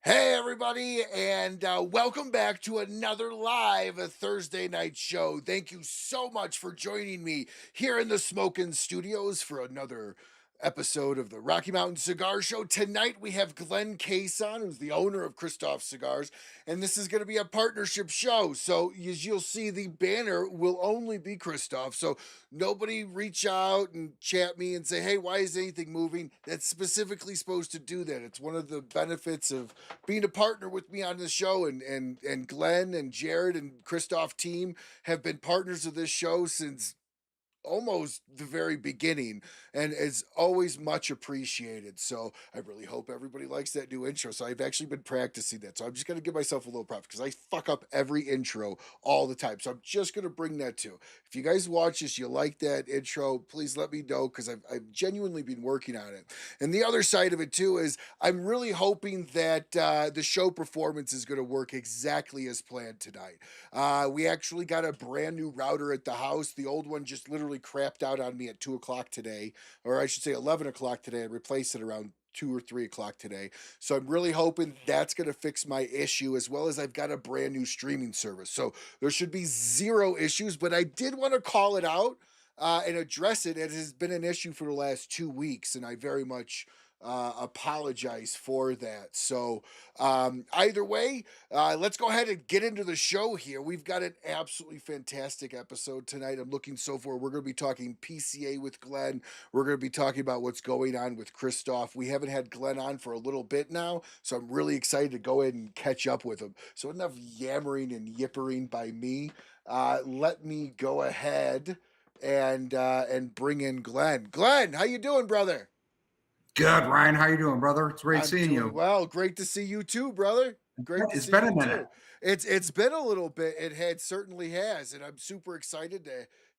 Hey, everybody, and welcome back to another live Thursday night show. Thank you so much for joining me here in the Smokin' Studios for another episode of the Rocky Mountain Cigar Show. Tonight, we have Glen Case on, who's the owner of Kristoff Cigars, and this is going to be a partnership show. So, as you'll see, the banner will only be Kristoff. So, nobody reach out and chat me and say, hey, why is anything moving? That's specifically supposed to do that. It's one of the benefits of being a partner with me on the show, and Glenn and Jared and Kristoff team have been partners of this show since almost the very beginning, and is always much appreciated. So I really hope everybody likes that new intro. So I've actually been practicing that. So I'm just gonna give myself a little props because I fuck up every intro all the time. So I'm just gonna bring that to. If you guys watch this, you like that intro, please let me know because I've genuinely been working on it. And the other side of it too is I'm really hoping that the show performance is gonna work exactly as planned tonight. We actually got a brand new router at the house. The old one just literally crapped out on me at 2 o'clock today, or I should say 11 o'clock today. I replaced it around 2 or 3 o'clock today. So I'm really hoping that's going to fix my issue, as well as I've got a brand new streaming service. So there should be zero issues, but I did want to call it out and address it. It has been an issue for the last 2 weeks, and I very much apologize for that. So either way, let's go ahead and get into the show here. We've got an absolutely fantastic episode tonight. I'm looking so forward. We're going to be talking PCA with Glenn. We're going to be talking about what's going on with Kristoff. We haven't had Glenn on for a little bit now, so I'm really excited to go ahead and catch up with him. So enough yammering and yippering by me. Let me go ahead and bring in Glenn. Glenn, how you doing, brother? Good, Ryan. How you doing, brother? It's great I'm seeing doing you. well. Great to see you too, brother. Great to It's see been you a minute. too. It's been a little bit. It had certainly has, and I'm super excited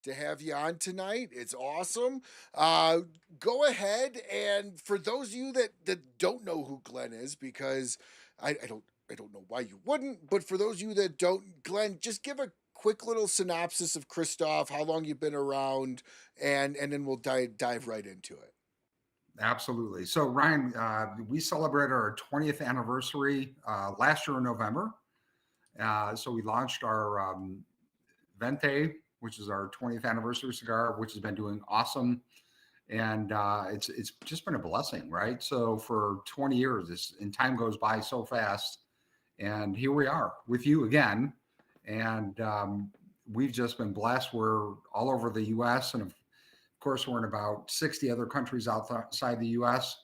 to have you on tonight. It's awesome. Uh, Go ahead, and for those of you that don't know who Glenn is, because I don't know why you wouldn't, but for those of you that don't, Glenn, just give a quick little synopsis of Christoph, how long you've been around, and then we'll dive right into it. Absolutely. So, Ryan, we celebrated our 20th anniversary last year in November. So we launched our Vente, which is our 20th anniversary cigar, which has been doing awesome, and it's just been a blessing, right? So for 20 years, and time goes by so fast, and here we are with you again, and we've just been blessed. We're all over the U.S. and of course, we're in about 60 other countries outside the U.S.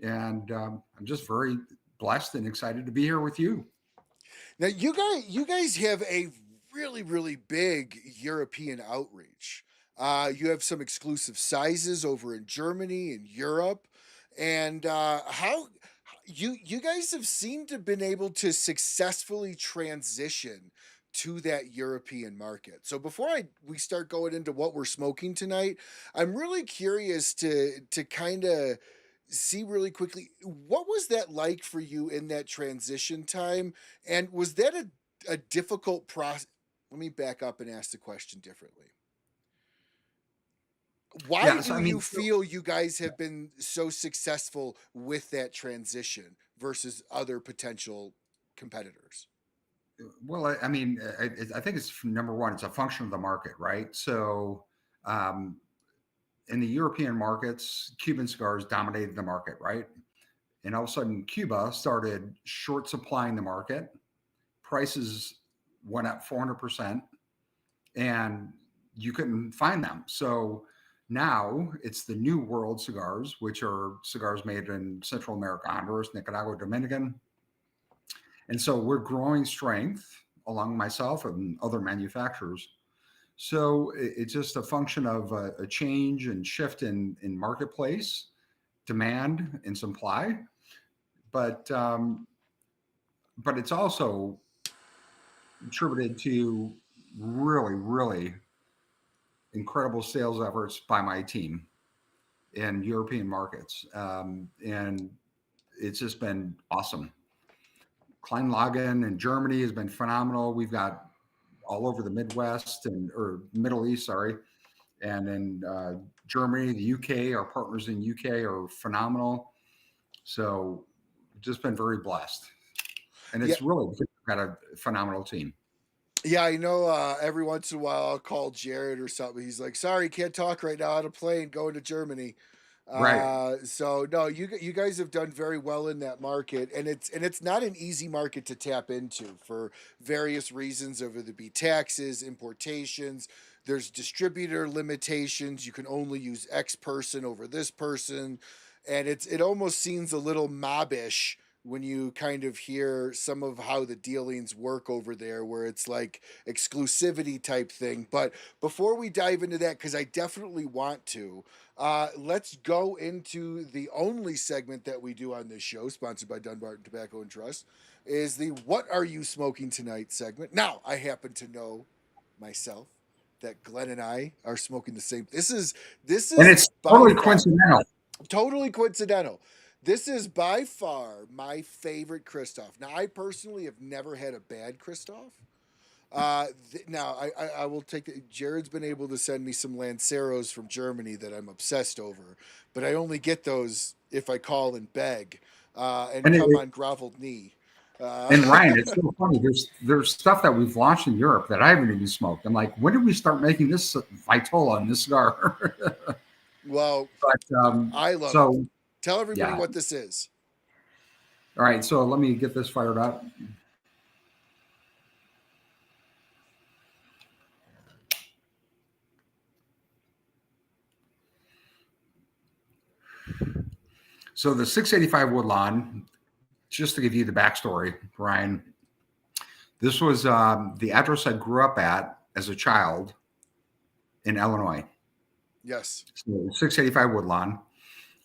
And I'm just very blessed and excited to be here with you. Now you guys have a really big European outreach. You have some exclusive sizes over in Germany and Europe, and how you guys have seemed to have been able to successfully transition to that European market. So before I we start going into what we're smoking tonight, I'm really curious to kind of see really quickly, what was that like for you in that transition time, and was that a difficult process? Let me back up and ask the question differently. Why Yeah. So, do I you mean, feel you guys have been so successful with that transition versus other potential competitors? well, I mean, I think it's number one, it's a function of the market, right? So, um, in the European markets, Cuban cigars dominated the market, right? And all of a sudden, Cuba started short supplying the market. Prices went up 400%, and you couldn't find them. So now it's the new world cigars, which are cigars made in Central America, Honduras, Nicaragua, Dominican. And so we're growing strength along myself and other manufacturers. So it's just a function of a change and shift in marketplace, demand and supply. But but it's also contributed to really incredible sales efforts by my team in European markets. And it's just been awesome. Kleinlagen in Germany has been phenomenal. We've got all over the Midwest and or Middle East, sorry, and in Germany, the UK. Our partners in UK are phenomenal. So just been very blessed. and Yeah. it's really got a phenomenal team. Yeah, I know. Every once in a while, I'll call Jared or something. He's like, "Sorry, can't talk right now. On a plane going to Germany." Right. So no, you guys have done very well in that market, and it's not an easy market to tap into for various reasons. Whether it be taxes, importations, there's distributor limitations. You can only use X person over this person, and it almost seems a little mobbish when you kind of hear some of how the dealings work over there, where it's like exclusivity type thing. But before we dive into that, because I definitely want to, let's go into the only segment that we do on this show, sponsored by Dunbarton Tobacco and Trust, is the "What Are You Smoking Tonight" segment. Now, I happen to know myself that Glenn and I are smoking the same. This And is it's by totally far coincidental. totally coincidental. This is by far my favorite Kristoff. Now, I personally have never had a bad Kristoff. Now, I will take it. Jared's been able to send me some Lanceros from Germany that I'm obsessed over, but I only get those if I call and beg and And come on groveled knee. Uh, and Ryan, it's so funny. There's stuff that we've launched in Europe that I haven't even smoked. I'm like, when did we start making this Vitola in this cigar? well, But I love it. so Tell everybody yeah. what this is. All right. So let me get this fired up. So the 685 Woodlawn, just to give you the backstory, Ryan, this was the address I grew up at as a child in Illinois. Yes. So 685 Woodlawn.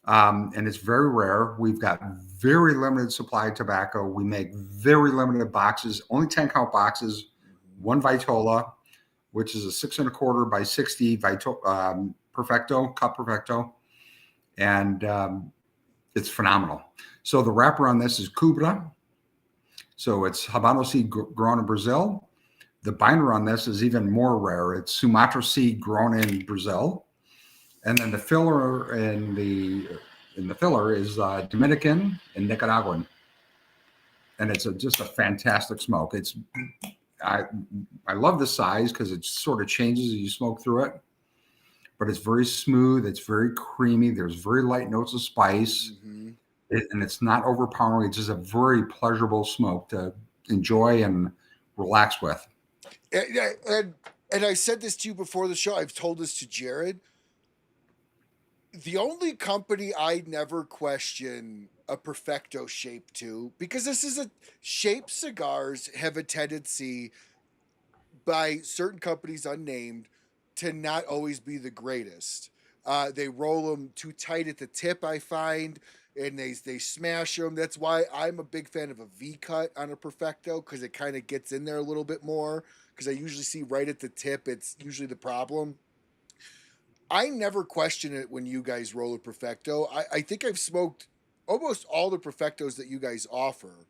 And it's very rare. We've got very limited supply of tobacco. We make very limited boxes, only 10 count boxes, one Vitola, which is a 6 1/4 by 60 Perfecto, Cup Perfecto. And it's phenomenal. So the wrapper on this is Cubra. So it's Habano seed grown in Brazil. The binder on this is even more rare. It's Sumatra seed grown in Brazil. And then the filler in the filler is Dominican and Nicaraguan. And it's just a fantastic smoke. I love the size because it sort of changes as you smoke through it. But it's very smooth. It's very creamy. There's very light notes of spice. Mm-hmm. And it's not overpowering. It's just a very pleasurable smoke to enjoy and relax with. And I said this to you before the show. I've told this to Jared. The only company I never question a perfecto shape to, because this is a shaped cigars have a tendency by certain companies unnamed to not always be the greatest. They roll them too tight at the tip, I find, and they smash them. That's why I'm a big fan of a V cut on a perfecto, because it kind of gets in there a little bit more. Because I usually see right at the tip, it's usually the problem. I never question it when you guys roll a perfecto. I think I've smoked almost all the perfectos that you guys offer.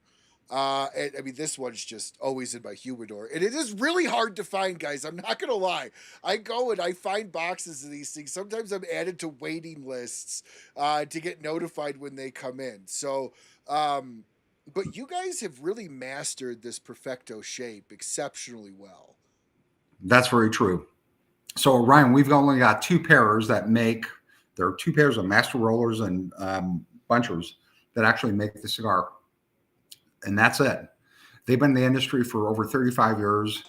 And I mean, this one's just always in my humidor, and it is really hard to find, guys. I'm not gonna lie. I go and I find boxes of these things. Sometimes I'm added to waiting lists to get notified when they come in. So, but you guys have really mastered this perfecto shape exceptionally well. That's very true. So Ryan, we've only got two pairs that make. There are two pairs of master rollers and bunchers that actually make the cigar, and that's it. They've been in the industry for over 35 years,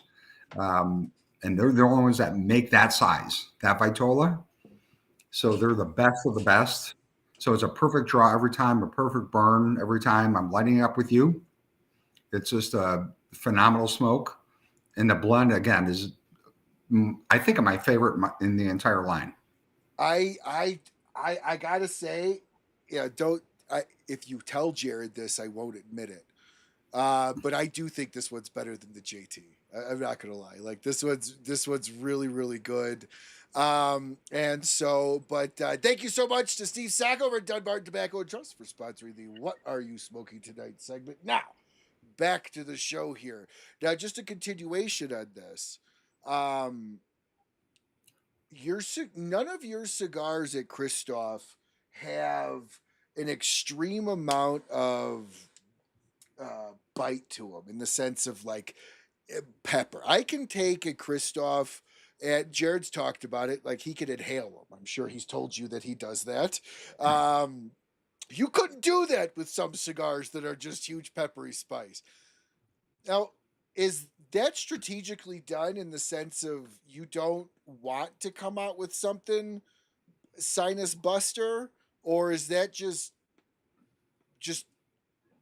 and they're the only ones that make that size, that Vitola. So they're the best of the best. So it's a perfect draw every time, a perfect burn every time. I'm lighting it up with you. It's just a phenomenal smoke, and the blend again is, I think, my favorite in the entire line. I I I gotta say, yeah, don't I if you tell Jared this, I won't admit it. But I do think this one's better than the JT. I'm not gonna lie. Like this one's really really good. And so, but thank you so much to Steve Sack over at Dunbarton Tobacco and Trust for sponsoring the "What Are You Smoking Tonight" segment. Now, back to the show here. Now, just a continuation on this. Um, none of your cigars at Kristoff have an extreme amount of bite to them in the sense of like pepper. I can take a Kristoff, and Jared's talked about it, like he could inhale them. I'm sure he's told you that he does that. Um, you couldn't do that with some cigars that are just huge peppery spice. Now, is that strategically done in the sense of you don't want to come out with something sinus buster, or is that just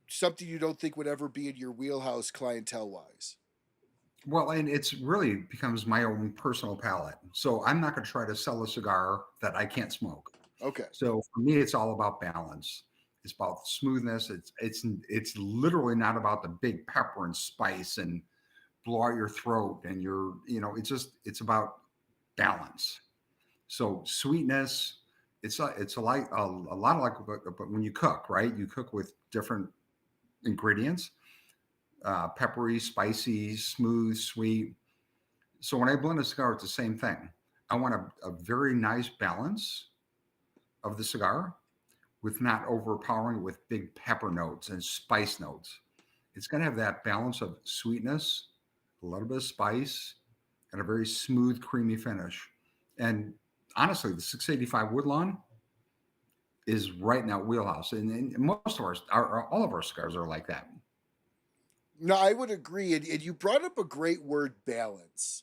something you don't think would ever be in your wheelhouse clientele wise? Well, and it's really becomes my own personal palate. So I'm not going to try to sell a cigar that I can't smoke. Okay. So for me, it's all about balance. It's about smoothness. It's literally not about the big pepper and spice and blow out your throat and it's about balance. So sweetness, it's a lot of like but when you cook, right? You cook with different ingredients, peppery, spicy, smooth, sweet. So when I blend a cigar, it's the same thing. I want a very nice balance of the cigar with not overpowering with big pepper notes and spice notes. It's going to have that balance of sweetness, a little bit of spice, and a very smooth, creamy finish. And honestly, the 685 Woodlawn is right in that wheelhouse. And most of all of our cigars are like that. No, I would agree. And you brought up a great word, balance.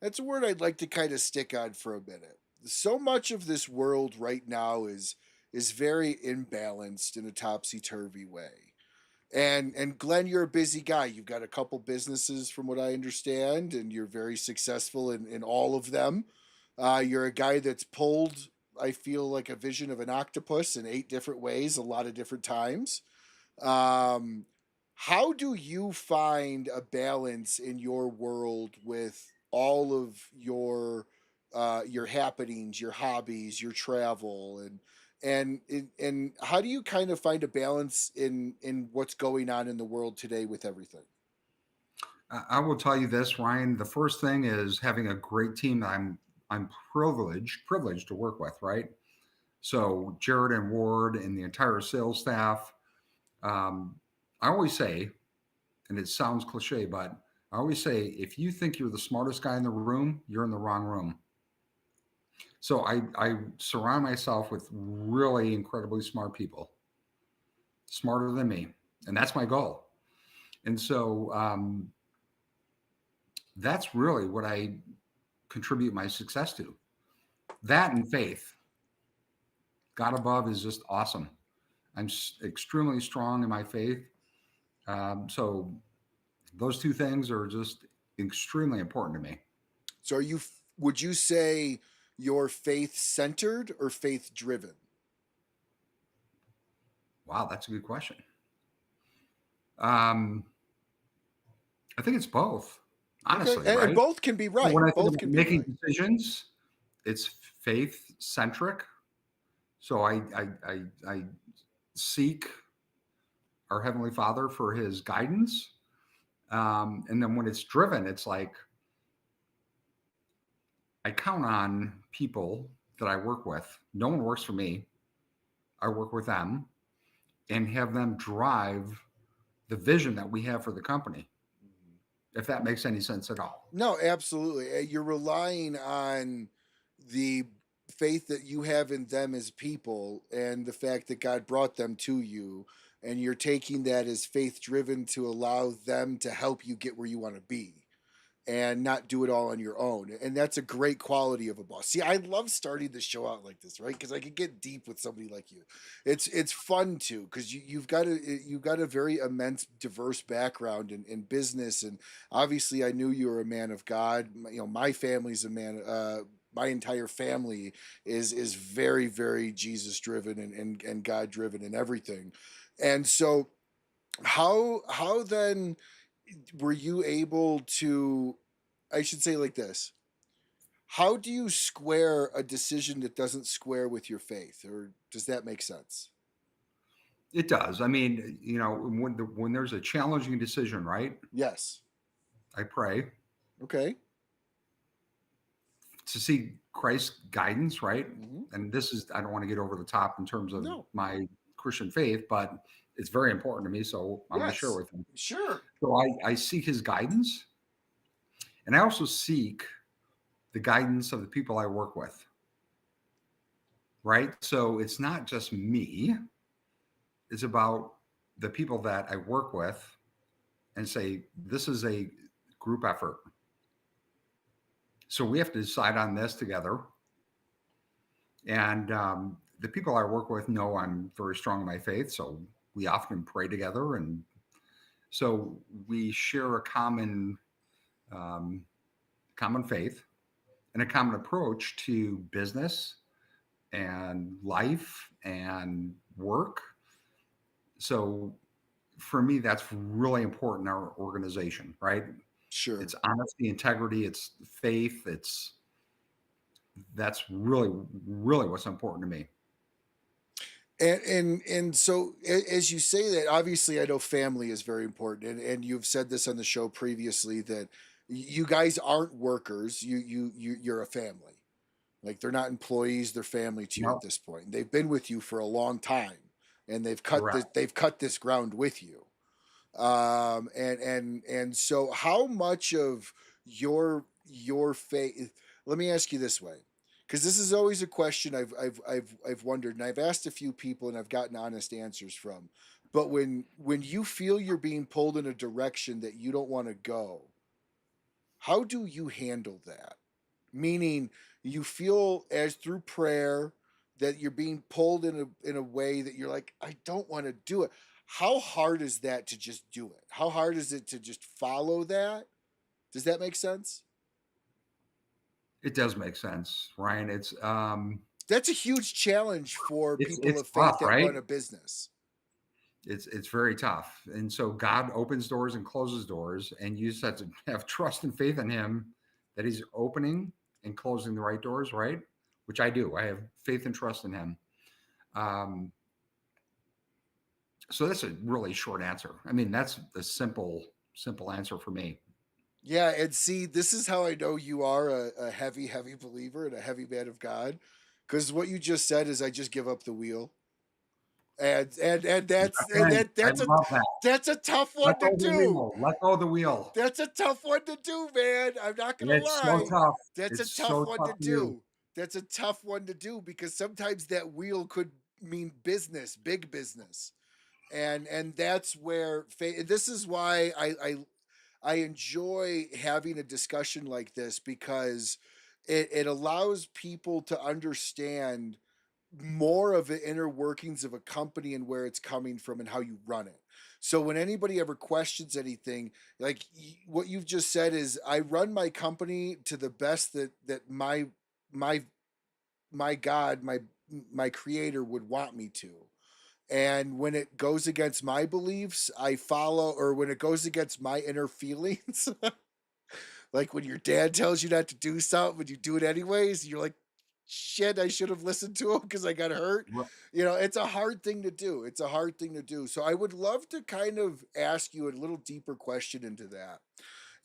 That's a word I'd like to kind of stick on for a minute. So much of this world right now is very imbalanced in a topsy turvy way. And Glenn, you're a busy guy. You've got a couple businesses, from what I understand, and you're very successful in all of them. You're a guy that's pulled, I feel like a vision of an octopus in 8 different ways, a lot of different times. Um, how do you find a balance in your world with all of your happenings, your hobbies, your travel, and how do you kind of find a balance in what's going on in the world today with everything? I will tell you this, Ryan. The first thing is having a great team that I'm privileged to work with, right? So Jared and Ward and the entire sales staff. Um, I always say, and it sounds cliche, but I always say, if you think you're the smartest guy in the room, you're in the wrong room. So I surround myself with really incredibly smart people, smarter than me, and that's my goal. And so that's really what I contribute my success to. That and faith. God above is just awesome. I'm extremely strong in my faith. So those two things are just extremely important to me. So would you say you're faith centered or faith driven? Wow, that's a good question. Um, I think it's both, Okay, honestly, and right? both can be So right. when I think Both about can be making right. decisions, it's faith centric. So I seek our Heavenly Father for His guidance, and then when it's driven, it's like I count on people that I work with. No one works for me. I work with them and have them drive the vision that we have for the company, if that makes any sense at all. No, absolutely. You're relying on the faith that you have in them as people and the fact that God brought them to you. And you're taking that as faith driven to allow them to help you get where you want to be and not do it all on your own. And that's a great quality of a boss. See, I love starting the show out like this, right? Because I can get deep with somebody like you. It's fun too, because you've got a very immense, diverse background in business, and obviously, I knew you were a man of God. You know, my family's a man. My entire family is very very Jesus driven and God driven and everything, and so how then were you able to, I should say like this, how do you square a decision that doesn't square with your faith, or does that make sense? It does. I mean, when there's a challenging decision, right? Yes. I pray Okay. to see Christ's guidance, right? Hmm. And this is, I don't want to get over the top in terms of No. my Christian faith, but it's very important to me. So I'm going to share Yes. with him. Sure. So I seek his guidance, and I also seek the guidance of the people I work with. Right. So it's not just me, it's about the people that I work with and say, this is a group effort. So we have to decide on this together. And the people I work with know I'm very strong in my faith. So we often pray together. And so we share a um, common faith and a common approach to business and life and work. So for me, that's really important in our organization, right? Sure. It's honesty, integrity, it's faith, that's really, really what's important to me. And so as you say that, obviously I know family is very important, and you've said this on the show previously that you guys aren't workers, you're a family. Like they're not employees, they're family to you at No, this point. They've been with you for a long time, and correct. they've cut this ground with you. And so how much of your faith, let me ask you this way, because this is always a question I've wondered, and I've asked a few people and I've gotten honest answers from. But when you feel you're being pulled in a direction that you don't want to go, how do you handle that? Meaning you feel as through prayer that you're being pulled in a way that you're like, I don't want to do it. How hard is that to just do it? How hard is it to just follow that? Does that make sense? It does make sense, Ryan. That's a huge challenge for people It's of faith tough, that right? run a business. It's very tough. And so God opens doors and closes doors, and you just have to have trust and faith in him that he's opening and closing the right doors, right? Which I do. I have faith and trust in him. Um, so that's a really short answer. I mean, that's the simple answer for me. Yeah, and see, this is how I know you are a heavy believer and a heavy man of God. Because what you just said is I just give up the wheel. And Right. I love that. that's a tough Let one to go of the do. wheel. Let go of the wheel. That's a tough one to do, man. I'm not gonna It's so lie. tough. That's a It's tough so one to tough to do. do. That's a tough one to do because sometimes that wheel could mean business, big business. And that's where this is why I enjoy having a discussion like this because it allows people to understand more of the inner workings of a company and where it's coming from and how you run it. So when anybody ever questions anything, like what you've just said is I run my company to the best that my my God, my creator would want me to. And when it goes against my beliefs, I follow, or when it goes against my inner feelings, like when your dad tells you not to do something, but you do it anyways, you're like, shit, I should have listened to him because I got hurt. Ri- It's a hard thing to do. It's a hard thing to do. So I would love to kind of ask you a little deeper question into that.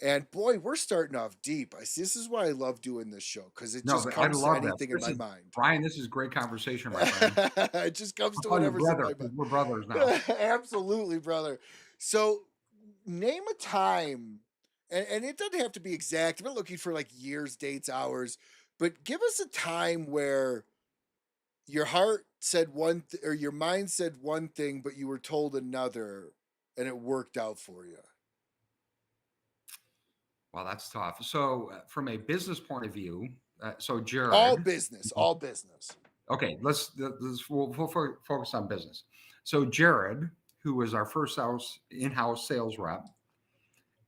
And boy, we're starting off deep. I see, this is why I love doing this show because it No, just but I comes to love this. anything in This my is mind. Brian. This is great conversation, my friend. It just comes I'll to call you whatever's in brother my because we're brothers now. mind. Absolutely, brother. So name a time, and it doesn't have to be exact. I'm not looking for like years, dates, hours, but give us a time where your heart said or your mind said one thing, but you were told another, and it worked out for you. Well, that's tough. So, from a business point of view, so All Jared, business, all business. okay, we'll focus on business. So, Jared, who was our first in-house sales rep,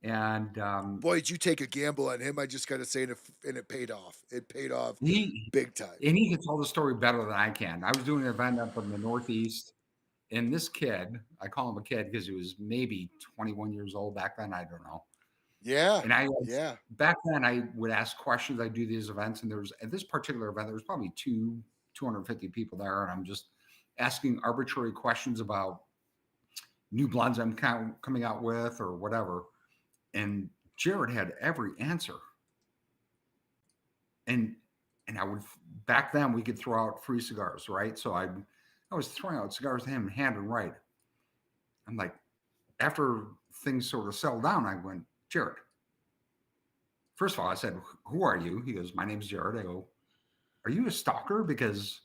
and Boy, did you take a gamble on him? I just got to say, and it paid off. It paid off he big time. he can tell the story better than I can. I was doing an event up in the Northeast, and this kid, I call him a kid because he was maybe 21 years old back then. I don't know. Yeah, And yeah. back then I would ask questions. I do these events, and there was at this particular event, there was probably 250 people there, and I'm just asking arbitrary questions about new blends I'm coming out with or whatever. And Jared had every answer. And I would back then we could throw out free cigars, right? So I was throwing out cigars to him hand and right. I'm like, after things sort of settled down, I went, Jared, first of all, I said, who are you? He goes, my name's Jared. I go, are you a stalker? Because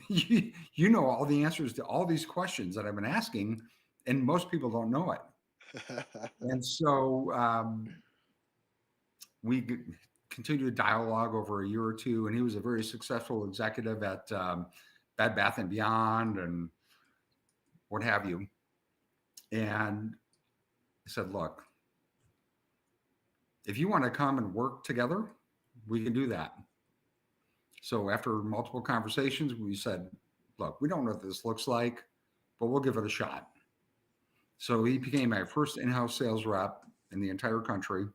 you know all the answers to all these questions that I've been asking, and most people don't know it. And so we continued a dialogue over a year or two, and he was a very successful executive at Bed Bath and Beyond and what have you. And I said, look, if you want to come and work together, we can do that. So after multiple conversations, we said, look, we don't know what this looks like, but we'll give it a shot. So he became my first in-house sales rep in the entire country.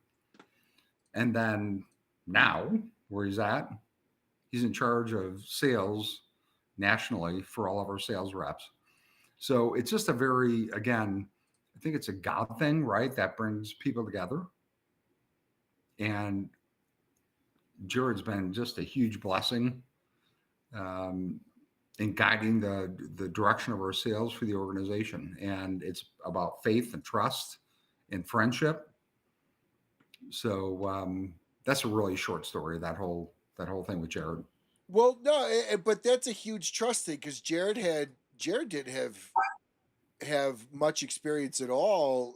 And then now, where he's at, he's in charge of sales nationally for all of our sales reps. So it's just a very, again, I think it's a God thing, right? That brings people together. And Jared's been just a huge blessing in guiding the direction of our sales for the organization. And it's about faith and trust and friendship. So that's a really short story, that whole thing with Jared. Well, no, but that's a huge trust thing because Jared didn't have much experience at all,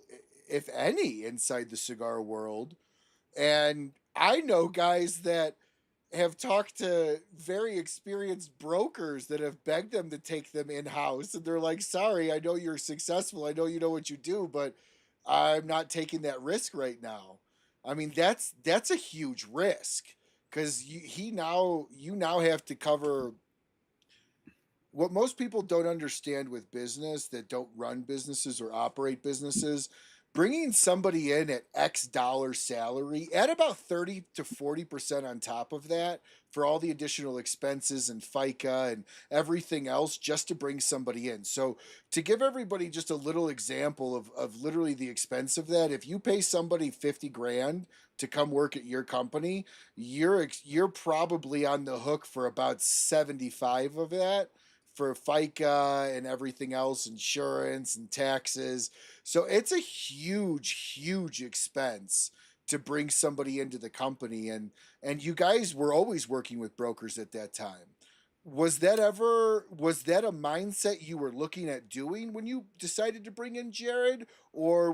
if any, inside the cigar world. And I know guys that have talked to very experienced brokers that have begged them to take them in house, and they're like, "Sorry, I know you're successful. I know you know what you do, but I'm not taking that risk right now." I mean, that's a huge risk because you now have to cover what most people don't understand with business that don't run businesses or operate businesses. Bringing somebody in at X dollar salary, add about 30 to 40% on top of that for all the additional expenses and FICA and everything else just to bring somebody in. So, to give everybody just a little example of literally the expense of that, if you pay somebody 50 grand to come work at your company, you're probably on the hook for about 75 of that for FICA and everything else, insurance and taxes. So it's a huge, huge expense to bring somebody into the company. And you guys were always working with brokers at that time. Was that a mindset you were looking at doing when you decided to bring in Jared? Or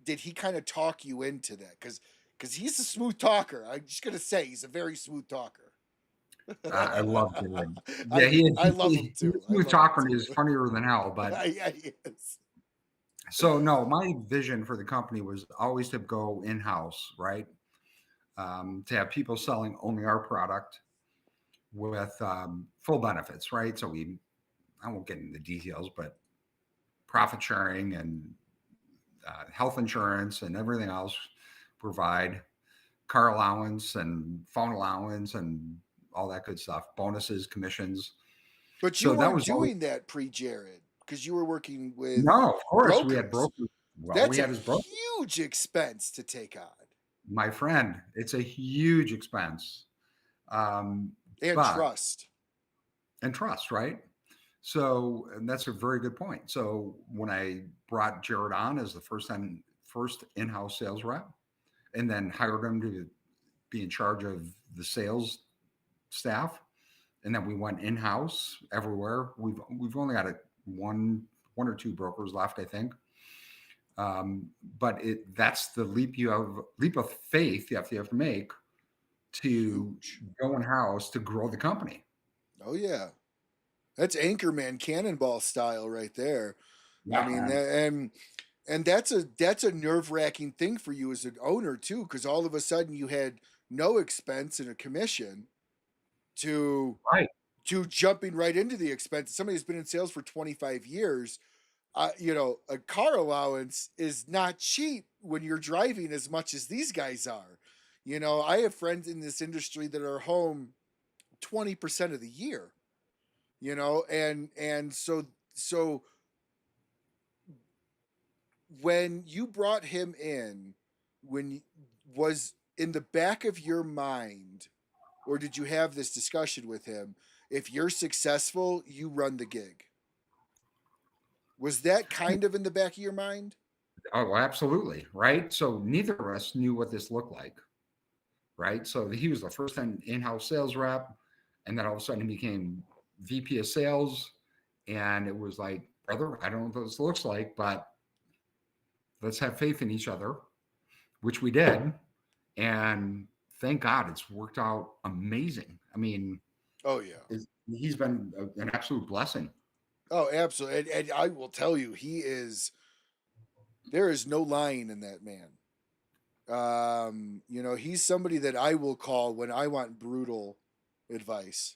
did he kind of talk you into that? Because he's a smooth talker. I'm just gonna say he's a very smooth talker. I love Jared. Yeah, I I love him he too. I was love him talking is too. funnier than hell. But Yeah, he is. so no, my vision for the company was always to go in house, right? To have people selling only our product with full benefits, right? So I won't get into the details, but profit sharing and health insurance and everything else, provide car allowance and phone allowance and all that good stuff, bonuses, commissions. But you So that weren't was always, doing that pre Jared because you were working with no, of course we had brokers. brokers. Well, That's we a had his broker, huge expense to take on my friend. It's a huge expense, um, and but trust. and trust, right? So, and that's a very good point. So when I brought Jared on as the first in-house sales rep, and then hired him to be in charge of the sales staff, and then we went in-house everywhere. We've only got one or two brokers left, I think. But that's the leap of faith you have to make to Huge. go in-house to grow the company. Oh yeah. That's Anchorman cannonball style right there. I Yeah, mean man. and that's a nerve-wracking thing for you as an owner too, because all of a sudden you had no expense and a commission to Right. jumping right into the expense. Somebody who's been in sales for 25 years, a car allowance is not cheap when you're driving as much as these guys are. I have friends in this industry that are home 20% of the year, and so when you brought him in, when was in the back of your mind, or did you have this discussion with him? If you're successful, you run the gig. Was that kind of in the back of your mind? Oh, absolutely. Right. So neither of us knew what this looked like. Right. So he was the first in-house sales rep. And then all of a sudden he became VP of sales. And it was like, brother, I don't know what this looks like, but let's have faith in each other, which we did. And thank God it's worked out amazing. I mean, Oh yeah. he's been an absolute blessing. Oh, absolutely. And I will tell you, there is no lying in that man. He's somebody that I will call when I want brutal advice.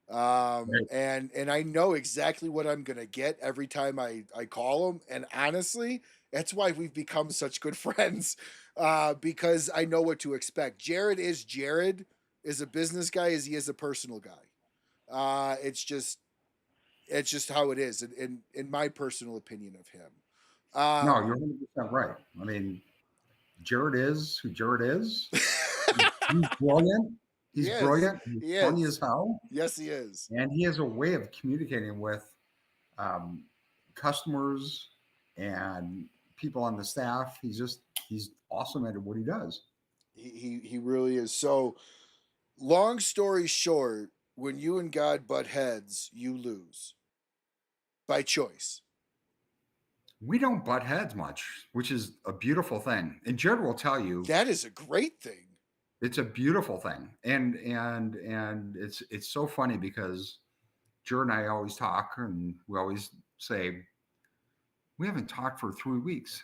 Right. And I know exactly what I'm gonna get every time I call him. And honestly, that's why we've become such good friends. Because I know what to expect. Jared is a business guy as he is a personal guy. It's just how it is, in my personal opinion of him. No, you're 100% right. I mean, Jared is who Jared is. He's brilliant. He's Yes, brilliant. He's he funny as is. hell. Yes, he is. And he has a way of communicating with um, customers and people on the staff. He's awesome at what he does. He really is. So, long story short, when you and God butt heads, you lose by choice. We don't butt heads much, which is a beautiful thing. And Jared will tell you That is a great thing. it's a beautiful thing. And it's so funny because Jared and I always talk and we always say, we haven't talked for 3 weeks.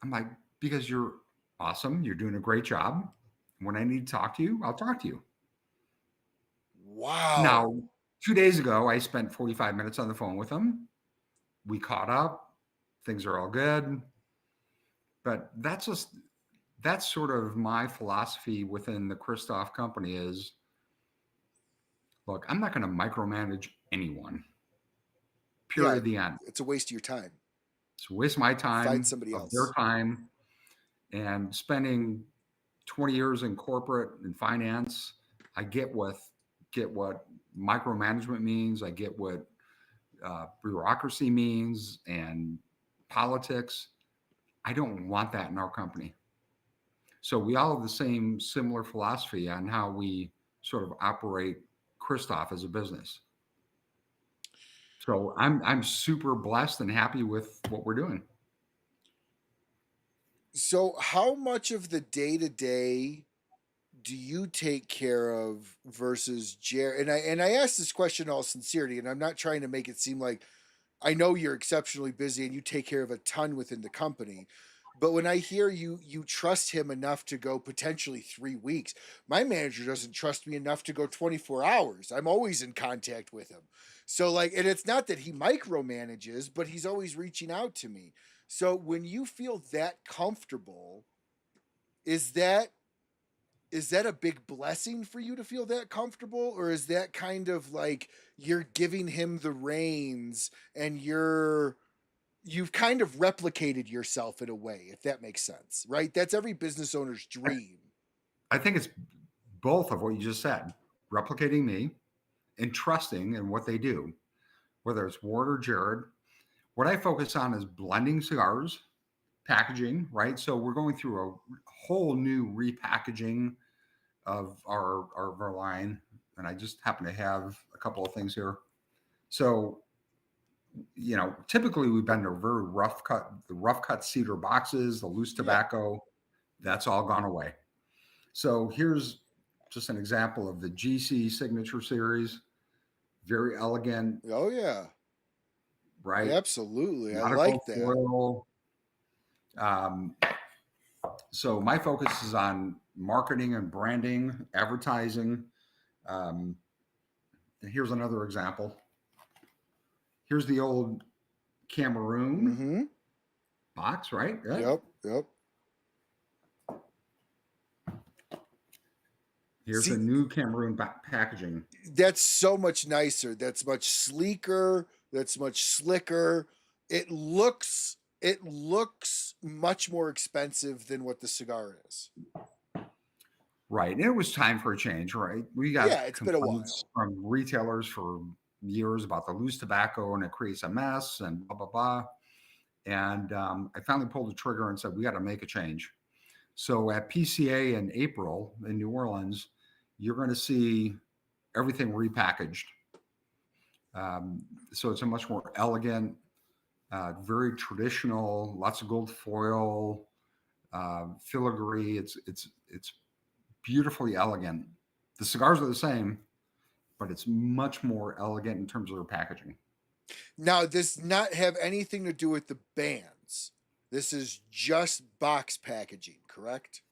I'm like, because you're awesome. You're doing a great job. When I need to talk to you, I'll talk to you. Wow. Now, 2 days ago, I spent 45 minutes on the phone with him. We caught up. Things are all good. But that's sort of my philosophy within the Kristoff company is, look, I'm not going to micromanage anyone. Yeah, Period. The end. it's a waste of your time. It's a waste of my Find time, somebody of their else. time, and spending 20 years in corporate and finance. I get what micromanagement means. I get what bureaucracy means and politics. I don't want that in our company. So we all have the same similar philosophy on how we sort of operate Kristoff as a business. So I'm super blessed and happy with what we're doing. So, how much of the day to day do you take care of versus Jared? And I ask this question in all sincerity, and I'm not trying to make it seem like I know you're exceptionally busy and you take care of a ton within the company. But when I hear you trust him enough to go potentially 3 weeks, my manager doesn't trust me enough to go 24 hours. I'm always in contact with him. So like, and it's not that he micromanages, but he's always reaching out to me. So when you feel that comfortable, is that is that a big blessing for you to feel that comfortable, or is that kind of like you're giving him the reins and you've kind of replicated yourself in a way, if that makes sense, right? That's every business owner's dream. I think it's both of what you just said, replicating me and trusting in what they do, whether it's Ward or Jared. What I focus on is blending cigars, packaging, right? So we're going through a whole new repackaging of our line. And I just happen to have a couple of things here. So, typically we've been to very the rough cut cedar boxes, the loose Yeah. tobacco, that's all gone away. So here's just an example of the GC signature series. Very elegant, Oh yeah. right? Absolutely. I Not a gold like that. foil. So my focus is on marketing and branding, advertising. Um, here's another example. Here's the old Cameroon Mm-hmm. box, right? Yeah. Yep. Here's the See, new Cameroon packaging. that's so much nicer. That's much sleeker. That's much slicker. It looks much more expensive than what the cigar is. Right. And it was time for a change, right? We Yeah, got it's been a complaints while. from retailers for years about the loose tobacco and it creates a mess and blah, blah, blah. And I finally pulled the trigger and said, we got to make a change. So at PCA in April in New Orleans, you're going to see everything repackaged. So it's a much more elegant, very traditional, lots of gold foil, filigree. It's beautifully elegant. The cigars are the same, but it's much more elegant in terms of their packaging. Now, this does not have anything to do with the bands. This is just box packaging, correct?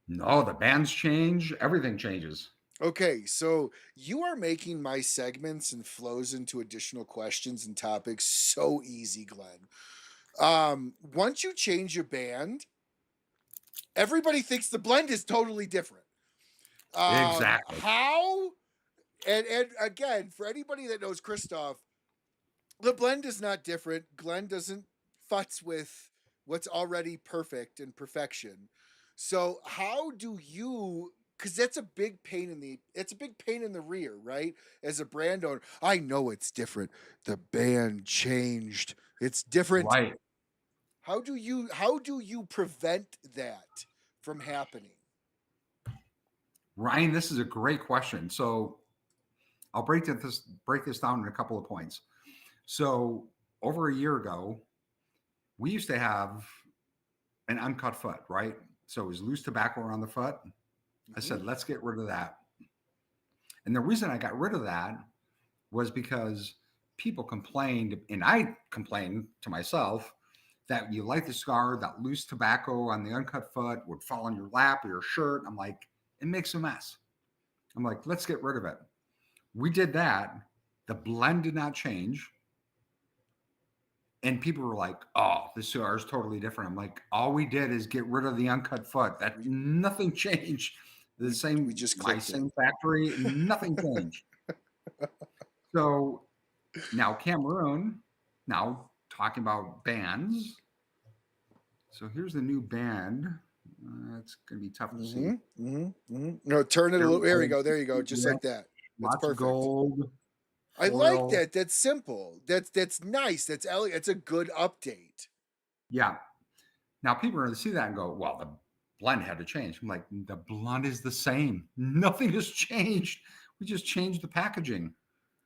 No, the bands change. Everything changes. Okay, so you are making my segments and flows into additional questions and topics so easy, Glenn. Once you change your band, everybody thinks the blend is totally different. Exactly. How? And again, for anybody that knows Kristoff, the blend is not different. Glenn doesn't futz with what's already perfect and perfection. So how do you, because that's a big pain in the rear, right? As a brand owner, I know it's different. The band changed. It's different. Right. How do you prevent that from happening? Ryan, this is a great question. So I'll break this down in a couple of points. So over a year ago, we used to have an uncut foot, right? So it was loose tobacco around the foot. I said, let's get rid of that. And the reason I got rid of that was because people complained, and I complained to myself, that you light the cigar, that loose tobacco on the uncut foot would fall on your lap or your shirt. I'm like, it makes a mess. I'm like, let's get rid of it. We did that. The blend did not change. And people were like, oh, this cigar is totally different. I'm like, all we did is get rid of the uncut foot. That nothing changed. The same, we just my same factory, nothing changed. So now Cameroon, now talking about bands. So here's the new band. It's going to be tough to see. No, turn it a little. There we go. There you go. Just like that. That's Lots perfect. of gold. I like that. That's simple. That's nice. That's elegant. It's a good update. Yeah. Now people are going to see that and go, well, the blend had to change. I'm like, the blend is the same. Nothing has changed. We just changed the packaging.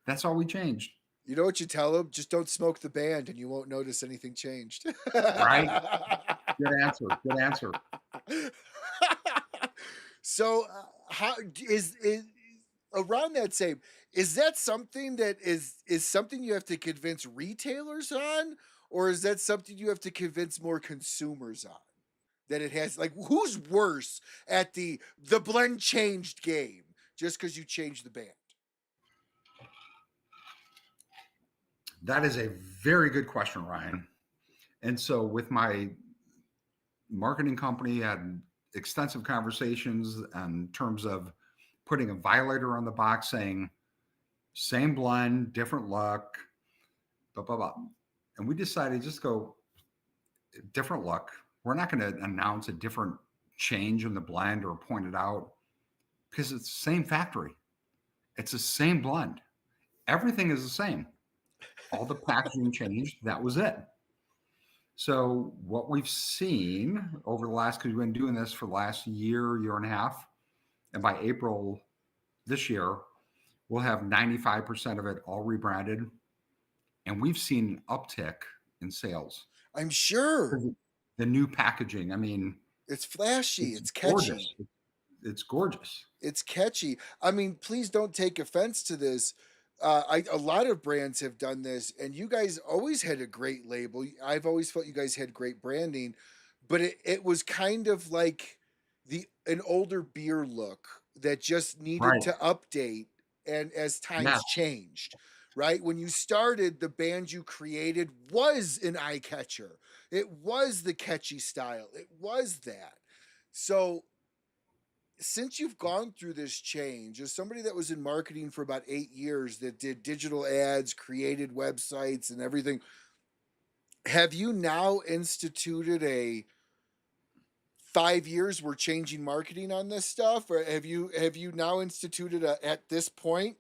That's all we changed. You know what you tell them? Just don't smoke the band, and you won't notice anything changed. Right? Good answer. Good answer. So, how is around that same? Is that something that is something you have to convince retailers on, or is that something you have to convince more consumers on? That it has, like, who's worse at the blend changed game just because you changed the band? That is a very good question, Ryan. And so with my marketing company, I had extensive conversations in terms of putting a violator on the box saying, same blend, different look, blah, blah, blah. And we decided just go different look. We're not going to announce a different change in the blend or point it out because it's the same factory. It's the same blend. Everything is the same. All the packaging changed. That was it. So what we've seen over the last, because we've been doing this for the last year and a half, and by April this year, we'll have 95% of it all rebranded. And we've seen an uptick in sales. I'm sure. The new packaging. I mean, it's flashy. It's gorgeous. catchy. It's gorgeous. It's catchy. I mean, please don't take offense to this. A lot of brands have done this, and you guys always had a great label. I've always felt you guys had great branding, but it was kind of like an older beer look that just needed to update, and as times changed. Right? When you started, the band you created was an eye catcher. It was the catchy style. It was that. So since you've gone through this change, as somebody that was in marketing for about 8 years, that did digital ads, created websites and everything, have you now instituted a 5 years we're changing marketing on this stuff? Or have you now instituted at this point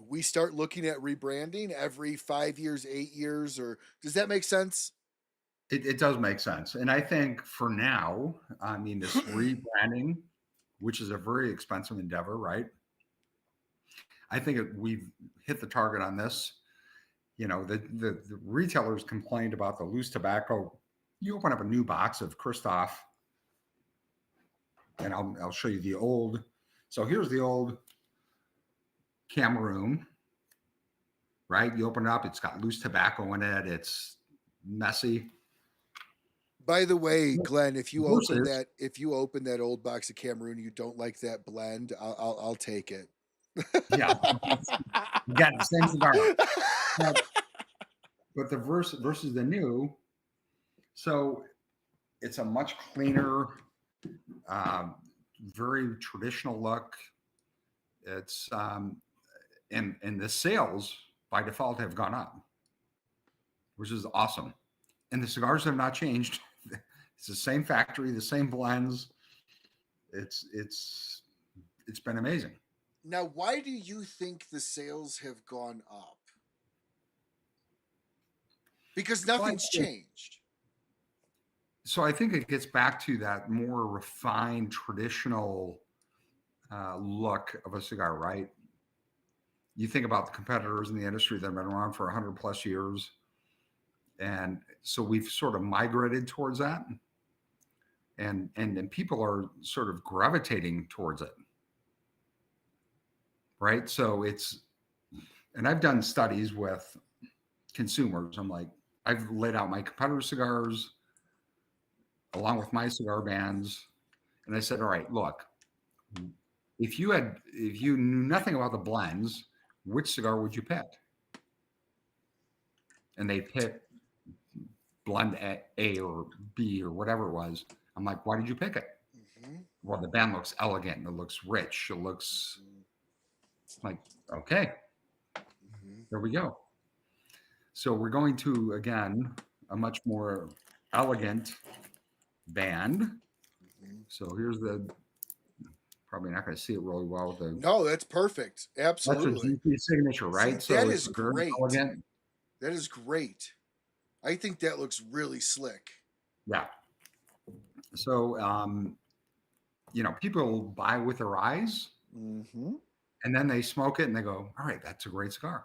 we start looking at rebranding every 5 years, 8 years, or does that make sense? It does make sense. And I think for now, I mean, this rebranding, which is a very expensive endeavor, right? I think we've hit the target on this. You know, the retailers complained about the loose tobacco. You open up a new box of Kristoff, and I'll show you the old. So here's the old Cameroon, right? You open it up, it's got loose tobacco in it. It's messy. By the way, Glenn, Versus, if you open that old box of Cameroon, you don't like that blend, I'll take it. yeah, you got the same cigar. But, but the versus the new, so it's a much cleaner, uh, very traditional look. It's and the sales by default have gone up, which is awesome. And the cigars have not changed. It's the same factory, the same blends. It's it's been amazing. Now, why do you think the sales have gone up? Because Well, nothing's changed. so I think it gets back to that more refined, traditional look of a cigar, right? You think about the competitors in the industry that have been around for 100 plus years. And so we've sort of migrated towards that. And people are sort of gravitating towards it. Right. So and I've done studies with consumers. I'm like, I've laid out my competitor cigars along with my cigar bands. And I said, all right, look, if you knew nothing about the blends, which cigar would you pick? And they pick blend A or B or whatever it was. I'm like, why did you pick it? Mm-hmm. Well, the band looks elegant. It looks rich. It looks Mm-hmm. like, okay, Mm-hmm. there we go. So we're going to, again, a much more elegant band. Mm-hmm. So here's probably not going to see it really well. No, that's perfect. That's a Absolutely. GP signature, See, right? So that it's is very great. elegant. That is great. I think that looks really slick. Yeah. So, people buy with their eyes Mm-hmm. and then they smoke it and they go, all right, that's a great cigar.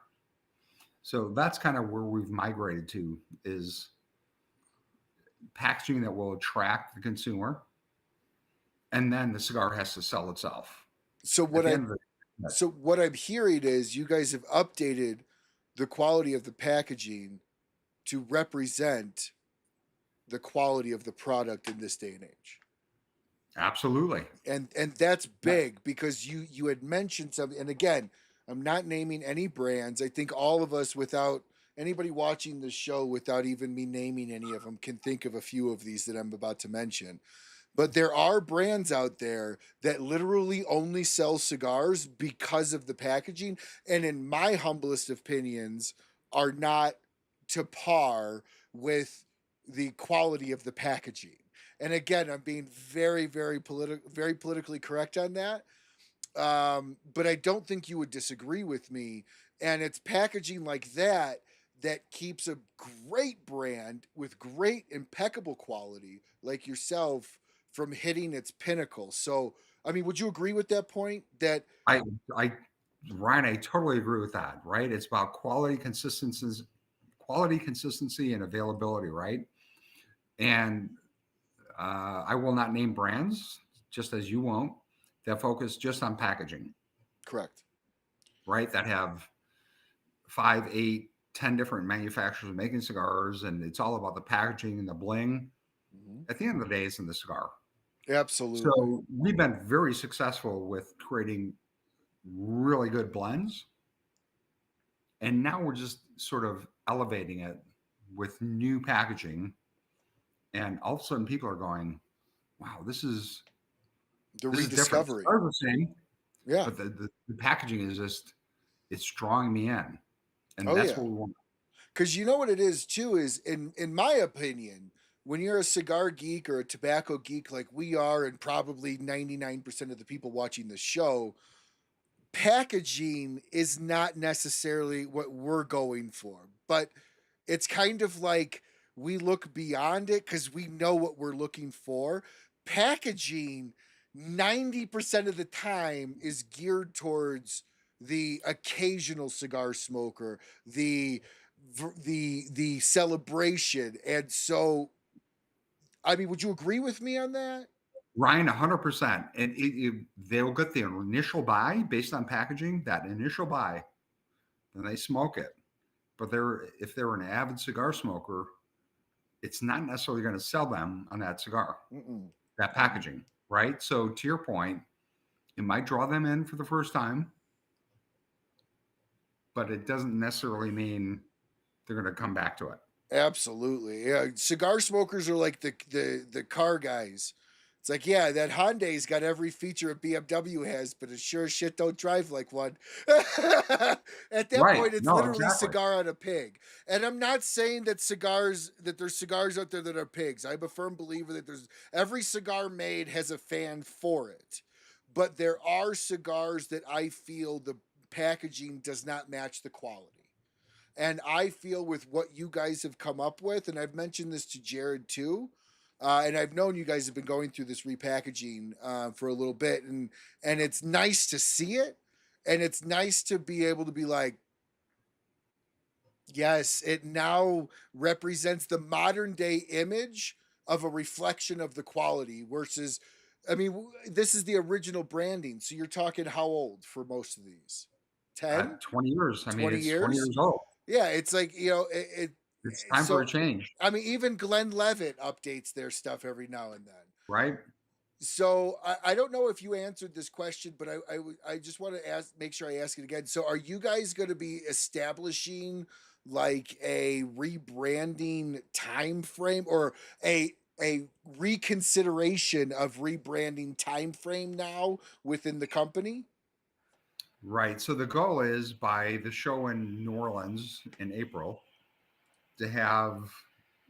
So that's kind of where we've migrated to, is packaging that will attract the consumer. And then the cigar has to sell itself. So At what the I end of the so what I'm hearing is you guys have updated the quality of the packaging to represent the quality of the product in this day and age. absolutely. And that's Yeah. big because you had mentioned something, and again, I'm not naming any brands. I think all of us, without anybody watching the show, without even me naming any of them, can think of a few of these that I'm about to mention. But there are brands out there that literally only sell cigars because of the packaging, and in my humblest opinions, are not to par with the quality of the packaging. And again, I'm being very politically correct on that. But I don't think you would disagree with me. And it's packaging like that that keeps a great brand with great impeccable quality, like yourself, from hitting its pinnacle. So, I mean, would you agree with that point? That I, I, Ryan, I totally agree with that. Right? It's about quality, consistency, and availability. Right? And I will not name brands, just as you won't, that focus just on packaging. correct? Right? That have 5, 8, 10 different manufacturers making cigars, and it's all about the packaging and the bling. Mm-hmm. At the end of the day, it's in the cigar. Absolutely. So we've been very successful with creating really good blends. And now we're just sort of elevating it with new packaging. And all of a sudden people are going, wow, The this is different. rediscovery. Cigars are the same, Yeah. but the packaging is just, it's drawing me in. And Oh, that's yeah. what we want. Because you know what it is too is in my opinion, when you're a cigar geek or a tobacco geek like we are, and probably 99% of the people watching the show, packaging is not necessarily what we're going for, but it's kind of like we look beyond it because we know what we're looking for. Packaging 90% of the time is geared towards the occasional cigar smoker, the celebration. And so, I mean, would you agree with me on that? Ryan, 100%. And they'll get the initial buy based on packaging, that initial buy, then they smoke it. But if they're an avid cigar smoker, it's not necessarily going to sell them on that cigar, Mm-mm. that packaging, right? So to your point, it might draw them in for the first time, but it doesn't necessarily mean they're going to come back to it. Absolutely. Yeah, cigar smokers are like the car guys. It's like, yeah, that Hyundai's got every feature a BMW has, but it sure as shit don't drive like one. At that Right. point, it's No, literally exactly. cigar on a pig. And I'm not saying that there's cigars out there that are pigs. I'm a firm believer that there's every cigar made has a fan for it. But there are cigars that I feel the packaging does not match the quality. And I feel with what you guys have come up with, and I've mentioned this to Jared too, and I've known you guys have been going through this repackaging for a little bit, and it's nice to see it, and it's nice to be able to be like, yes, it now represents the modern day image of a reflection of the quality versus, I mean, this is the original branding. So you're talking how old for most of these? 10, 20 years. I mean, 20 it's 20 years? years old. Yeah, it's like, It's time for a so change, I mean, even Glenlivet updates their stuff every now and then. right? So I don't know if you answered this question, but I just want to ask, make sure I ask it again. So are you guys going to be establishing like a rebranding time frame or a reconsideration of rebranding time frame now within the company? Right. So the goal is by the show in New Orleans in April to have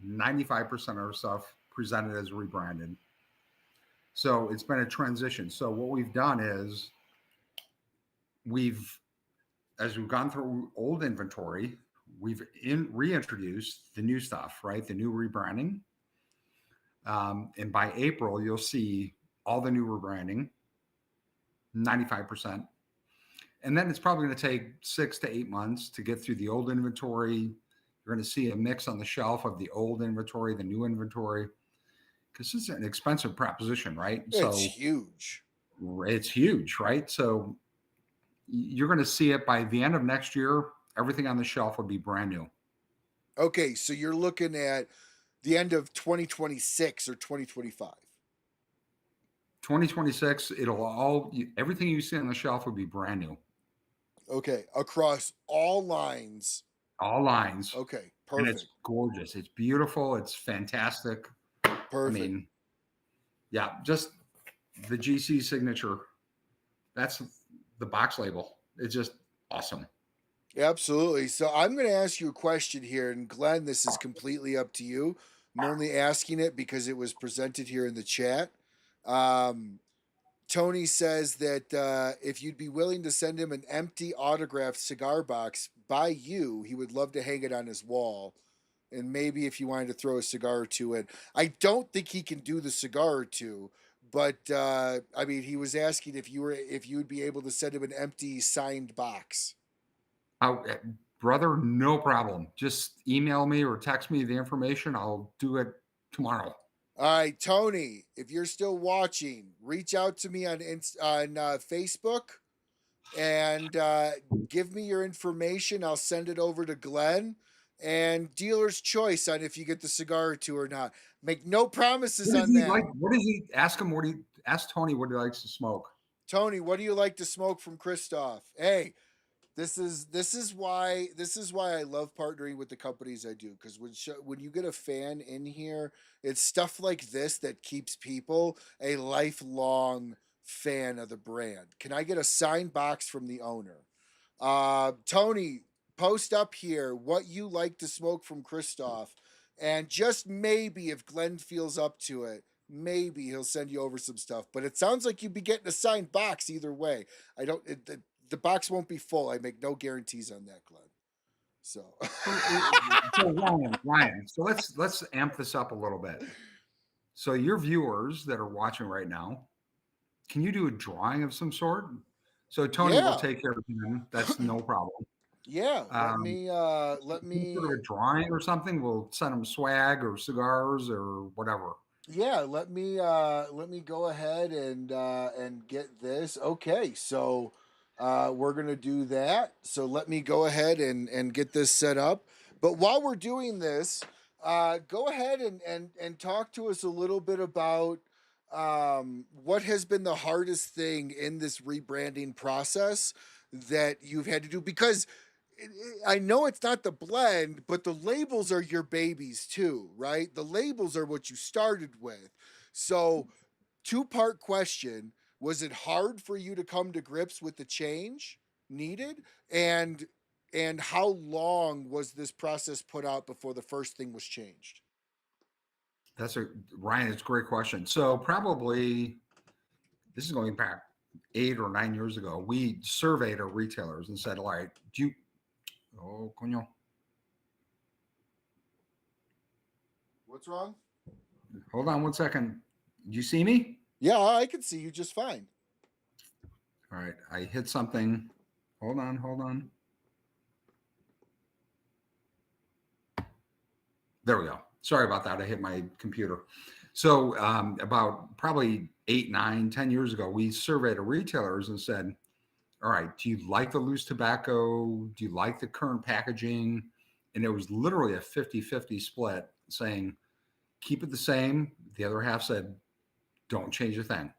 95% of our stuff presented as rebranded. So it's been a transition. So what we've done is we've, as we've gone through old inventory, we've reintroduced the new stuff, right? The new rebranding. And by April, you'll see all the new rebranding, 95%. And then it's probably going to take 6 to 8 months to get through the old inventory. You're going to see a mix on the shelf of the old inventory, the new inventory, because it's an expensive proposition, right? It's So huge. it's huge, right? So you're going to see it by the end of next year. Everything on the shelf will be brand new. Okay, so you're looking at the end of 2026 or 2025. 2026, everything you see on the shelf will be brand new, Okay, across all lines. all lines, Okay, and it's perfect. gorgeous. It's beautiful. It's fantastic. I Perfect. mean, yeah, just the GC signature. That's the box label. It's just awesome. Absolutely. So I'm going to ask you a question here, and Glenn, this is completely up to you. I'm only asking it because it was presented here in the chat. Um, Tony says that if you'd be willing to send him an empty autographed cigar box by you, he would love to hang it on his wall. And maybe if you wanted to throw a cigar or two in. I don't think he can do the cigar or two, but I mean, he was asking if you would be able to send him an empty signed box. Oh, brother, no problem. Just email me or text me the information. I'll do it tomorrow. All right, Tony, if you're still watching, reach out to me on Facebook and give me your information. I'll send it over to Glenn and dealer's choice on if you get the cigar or two or not. Make no promises What does on he like? that. What does he ask him? Ask Tony what he likes to smoke? Tony, what do you like to smoke from Kristoff? Hey, this is why I love partnering with the companies I do because when you get a fan in here, it's stuff like this that keeps people a lifelong fan of the brand. Can I get a signed box from the owner? Tony, post up here what you like to smoke from Kristoff, and just maybe if Glenn feels up to it, maybe he'll send you over some stuff. But it sounds like you'd be getting a signed box either way. I don't. the box won't be full. I make no guarantees on that, Glenn. So, So Ryan. So let's amp this up a little bit. So your viewers that are watching right now, can you do a drawing of some sort? So Tony will yeah, take care of him. That's no problem. yeah. Um, Let some me sort of a drawing or something. We'll send him swag or cigars or whatever. yeah, let me go ahead and get this. Okay, so we're gonna do that. So let me go ahead and get this set up. But while we're doing this, go ahead and talk to us a little bit about what has been the hardest thing in this rebranding process that you've had to do, because I know it's not the blend, but the labels are your babies too, right? The labels are what you started with. So, two-part question: was it hard for you to come to grips with the change needed, and how long was this process put out before the first thing was changed? That's a Ryan. It's a great question. So probably this is going back 8 or 9 years ago. We surveyed our retailers and said, "All right, do you? Oh, coño. What's wrong? Hold on 1 second. Do you see me? Yeah, I can see you just fine. All right, I hit something. Hold on, hold on. There we go. Sorry about that. I hit my computer. So about probably 8, 9, 10 years ago, we surveyed our retailers and said, all right, do you like the loose tobacco? Do you like the current packaging? And it was literally a 50-50 split saying, keep it the same. The other half said, don't change a thing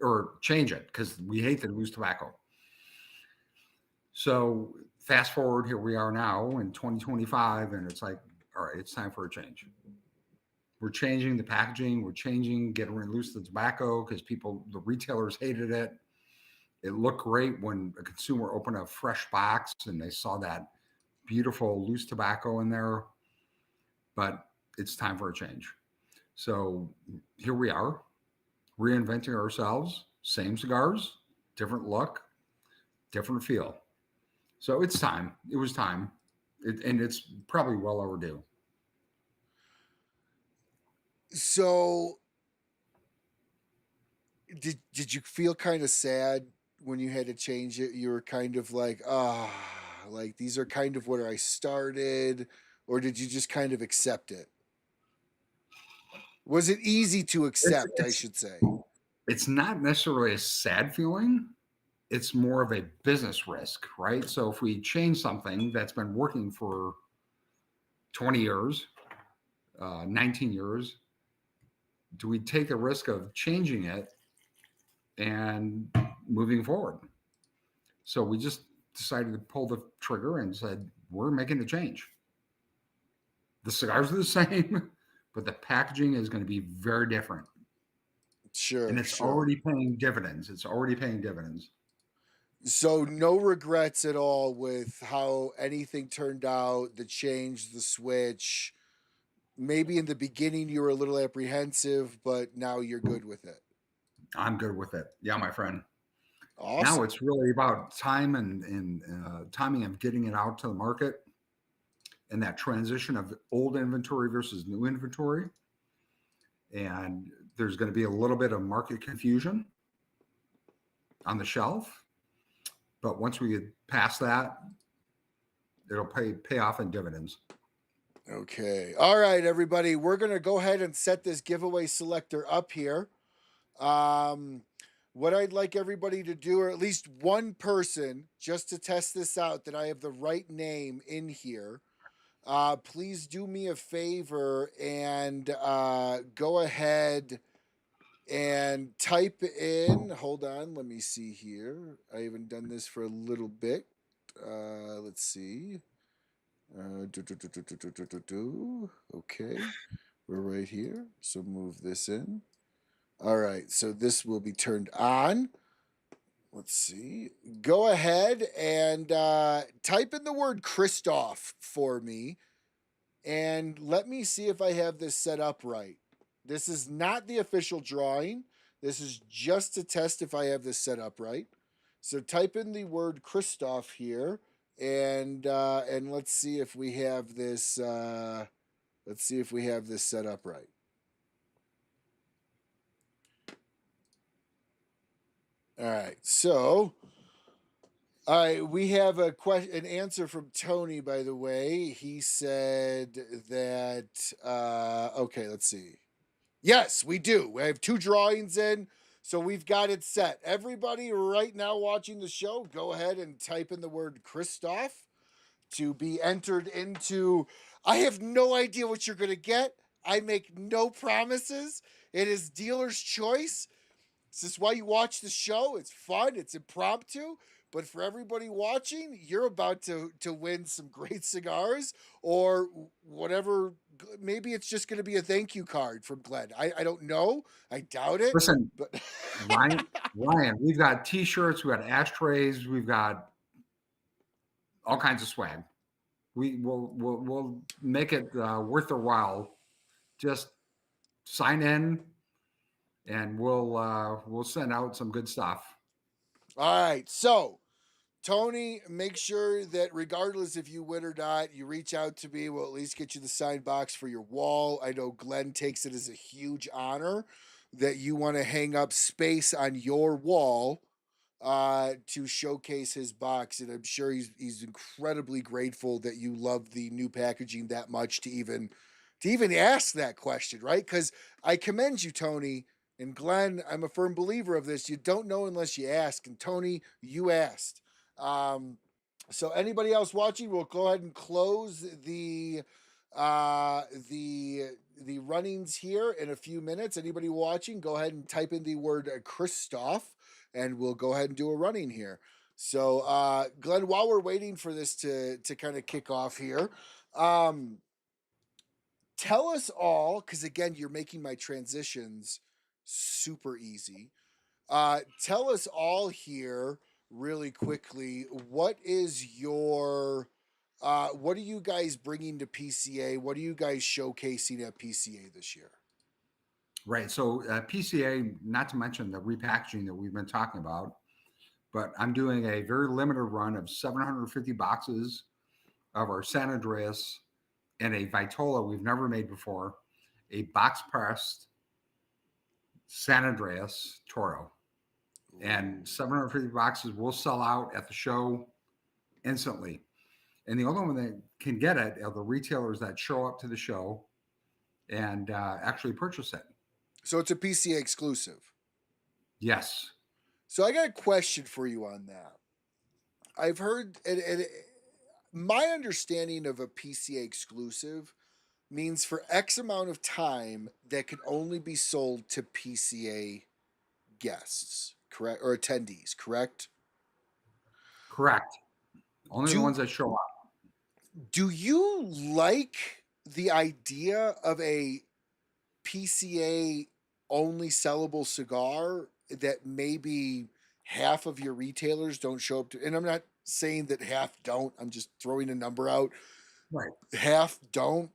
or change it because we hate the loose tobacco. So fast forward, here we are now in 2025, and it's like, all right, it's time for a change. We're changing the packaging. We're changing, getting rid of loose the tobacco because the retailers hated it. It looked great when a consumer opened a fresh box and they saw that beautiful loose tobacco in there, but it's time for a change. So here we are, reinventing ourselves, same cigars, different look, different feel. So it's time. It was time. And it's probably well overdue. So, did you feel kind of sad when you had to change it? You were kind of like, like these are kind of where I started, or did you just kind of accept it? Was it easy to It's, accept, I it's, should say? it's not necessarily a sad feeling. It's more of a business risk, right? So if we change something that's been working for 20 years, 19 years, do we take the risk of changing it and moving forward? So we just decided to pull the trigger and said, we're making a change. The cigars are the same, but the packaging is going to be very different. And Sure, it's sure. already paying dividends. It's already paying dividends. So no regrets at all with how anything turned out, the change, the switch. Maybe in the beginning you were a little apprehensive, but now you're good with it. I'm good with it. Yeah, my friend. Now Awesome. it's really about time and timing of getting it out to the market and that transition of old inventory versus new inventory. And there's going to be a little bit of market confusion on the shelf. But once we get past that, it'll pay off in dividends. Okay. All right, everybody. We're going to go ahead and set this giveaway selector up here. Um, what I'd like everybody to do, or at least one person, just to test this out, that I have the right name in here. Please do me a favor and go ahead and type in. Hold on, let me see here. I haven't done this for a little bit. Let's see. Okay, we're right here. So move this in. All right, so this will be turned on. Let's see. Go ahead and type in the word Kristoff for me, and let me see if I have this set up right. This is not the official drawing. This is just to test if I have this set up right. So type in the word Kristoff here, and let's see if we have this. Let's see if we have this set up right. All right. So, all right, we have an answer from Tony. By the way, he said that. Okay, let's see. Yes, we do. We have 2 drawings in, so we've got it set. Everybody right now watching the show, go ahead and type in the word Kristoff to be entered into. I have no idea what you're going to get. I make no promises. It is dealer's choice. This is why you watch the show. It's fun, it's impromptu. But for everybody watching, you're about to win some great cigars or whatever. Maybe it's just going to be a thank you card from Glenn. I don't know. I doubt it. Listen, But Ryan, we've got T-shirts, we've got ashtrays, we've got all kinds of swag. We'll make it worth their while. Just sign in, and we'll send out some good stuff. all right. So Tony, make sure that regardless if you win or not, you reach out to me. We'll at least get you the signed box for your wall. I know Glenn takes it as a huge honor that you want to hang up space on your wall to showcase his box, and I'm sure he's incredibly grateful that you love the new packaging that much to even ask that question, right? Because I commend you, Tony. And Glenn, I'm a firm believer of this. You don't know unless you ask. And Tony, you asked. Um, so anybody else watching, we'll go ahead and close the runnings here in a few minutes. Anybody watching, go ahead and type in the word Kristoff, and we'll go ahead and do a running here. So, Glenn, while we're waiting for this to kind of kick off here, tell us all, because again, you're making my transitions super easy. Tell us all here really quickly, what are you guys bringing to PCA? What are you guys showcasing at PCA this year? Right. So PCA, not to mention the repackaging that we've been talking about, but I'm doing a very limited run of 750 boxes of our San Andreas and a Vitola we've never made before, a box pressed San Andreas Toro. And 750 boxes will sell out at the show instantly. And the only one that can get it are the retailers that show up to the show and actually purchase it. So it's a PCA exclusive. Yes. So I got a question for you on that. I've heard, and my understanding of a PCA exclusive means for X amount of time that can only be sold to PCA guests, correct? Or attendees, correct? Correct. Only the Do ones that show up. do you like the idea of a PCA only sellable cigar that maybe half of your retailers don't show up to? And I'm not saying that half don't, I'm just throwing a number out. Right. Half don't,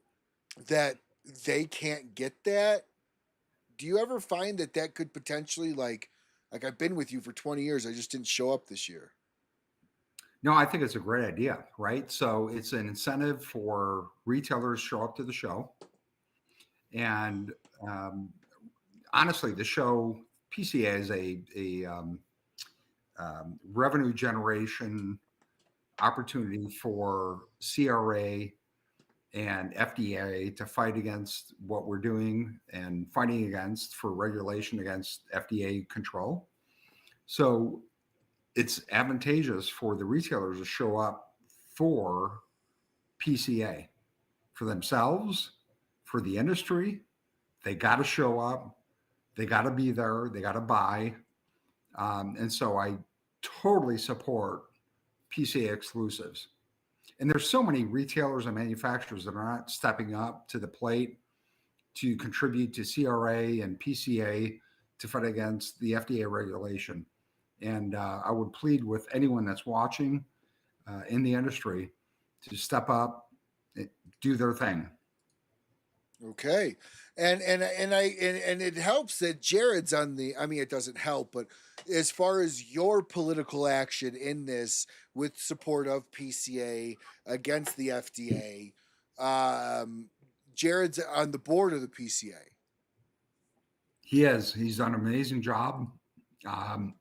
that they can't get that. Do you ever find that that could potentially like I've been with you for 20 years, I just didn't show up this year? No, I think it's a great idea, right? So it's an incentive for retailers to show up to the show. And honestly, the show PCA is a revenue generation opportunity for CRA and FDA to fight against what we're doing and fighting against for regulation against FDA control. So it's advantageous for the retailers to show up for PCA, for themselves, for the industry. They got to show up. They got to be there. They got to buy. And so I totally support PCA exclusives. And there's so many retailers and manufacturers that are not stepping up to the plate to contribute to CRA and PCA to fight against the FDA regulation. And I would plead with anyone that's watching in the industry to step up, do their thing. Okay. And it helps that Jared's on the, I mean, it doesn't help, but as far as your political action in this with support of PCA against the FDA, Jared's on the board of the PCA. He is. He's done an amazing job. Um,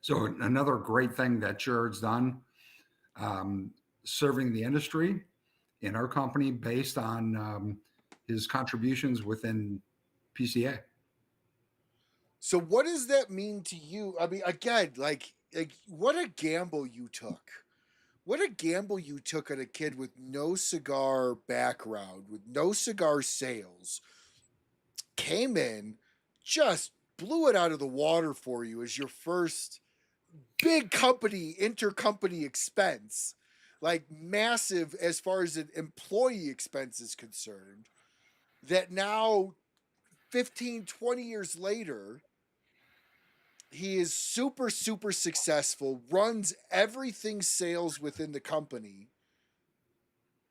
so another great thing that Jared's done, um, serving the industry in our company based on his contributions within PCA. So what does that mean to you? I mean, again, like what a gamble you took. What a gamble you took at a kid with no cigar background, with no cigar sales, came in, just blew it out of the water for you as your first big company, intercompany expense, like massive as far as an employee expense is concerned, that now 15, 20 years later, he is super, super successful, runs everything sales within the company,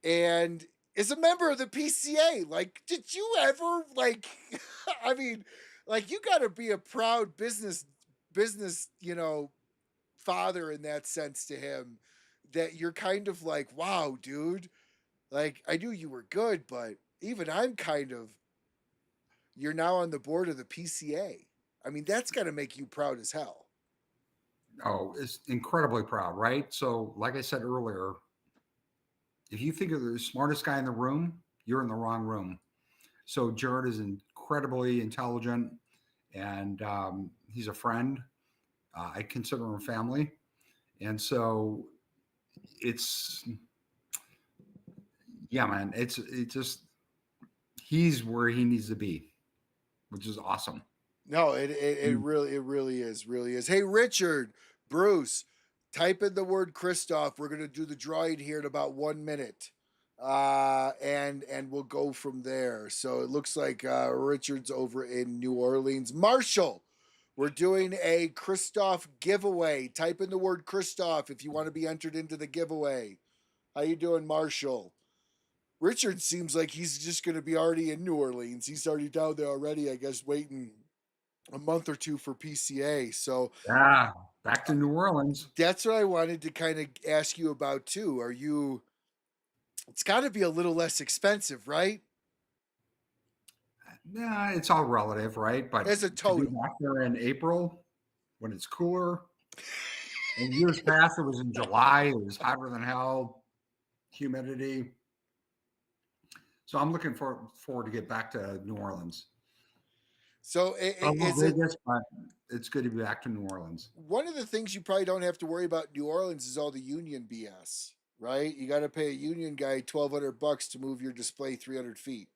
and is a member of the PCA. Like, did you ever like? I mean, like you got to be a proud business, father in that sense to him. That you're kind of like, wow, dude. Like, I knew you were good, but even I'm kind of. You're now on the board of the PCA. I mean, that's got to make you proud as hell. Oh, is incredibly proud, right? So, like I said earlier, if you think of the smartest guy in the room, you're in the wrong room. So, Jared is incredibly intelligent, and he's a friend. I consider him family, and so it's yeah, man. It's just he's where he needs to be, which is awesome. No, it Mm. really is. Hey, Richard, Bruce, type in the word Kristoff. We're gonna do the drawing here in about 1 minute, and we'll go from there. So it looks like Richard's over in New Orleans. Marshall, we're doing a Kristoff giveaway. Type in the word Kristoff if you want to be entered into the giveaway. How you doing, Marshall? Richard seems like he's just going to be already in New Orleans. He's already down there already, I guess, waiting a month or two for PCA. So Yeah, back to New Orleans. that's what I wanted to kind of ask you about too. Are you? It's got to be a little less expensive, right? Yeah, it's all relative, right? But As a to be total. back there in April when it's cooler, and years past it was in July, it was hotter than hell, humidity. So I'm looking forward to get back to New Orleans. So I love is it Vegas, but it's good to be back to New Orleans. one of the things you probably don't have to worry about in New Orleans is all the union BS, right? You got to pay a union guy $1,200 to move your display 300 feet.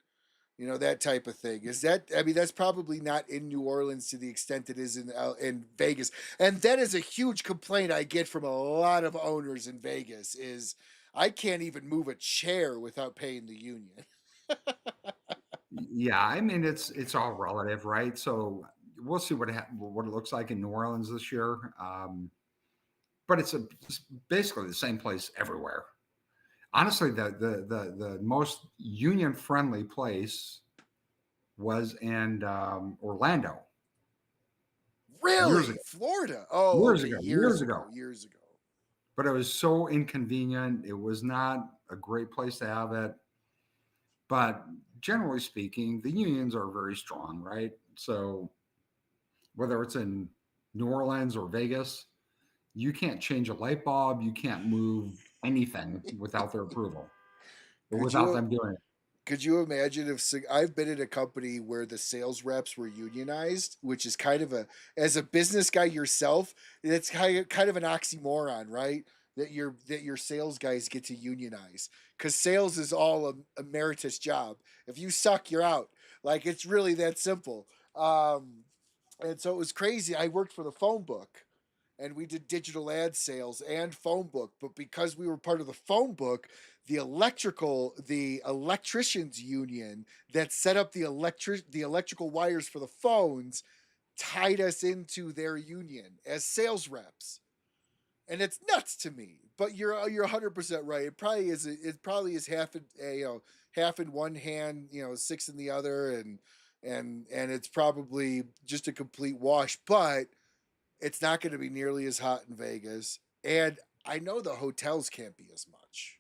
That type of thing. Is that? I mean, that's probably not in New Orleans to the extent it is in Vegas, and that is a huge complaint I get from a lot of owners in Vegas. Is I can't even move a chair without paying the union. Yeah, I mean it's all relative, right? So we'll see what it looks like in New Orleans this year. But it's basically the same place everywhere. Honestly, the most union friendly place was in Orlando years Really, ago, Florida? Oh, years okay, ago, years years ago, ago. years ago. But it was so inconvenient. It was not a great place to have it. But generally speaking, the unions are very strong, right? So whether it's in New Orleans or Vegas, you can't change a light bulb. You can't move anything without their approval or Could without you them doing it. Could you imagine if I've been in a company where the sales reps were unionized, which is kind of as a business guy yourself, it's kind of an oxymoron, right? That your sales guys get to unionize because sales is all a meritorious job. If you suck, you're out. Like it's really that simple. And so it was crazy. I worked for the phone book and we did digital ad sales and phone book, but because we were part of the phone book, the electricians union that set up the electrical wires for the phones tied us into their union as sales reps. And it's nuts to me, but you're 100% right. It probably is half half in one hand, 6 in the other, and it's probably just a complete wash. But it's not going to be nearly as hot in Vegas, and I know the hotels can't be as much.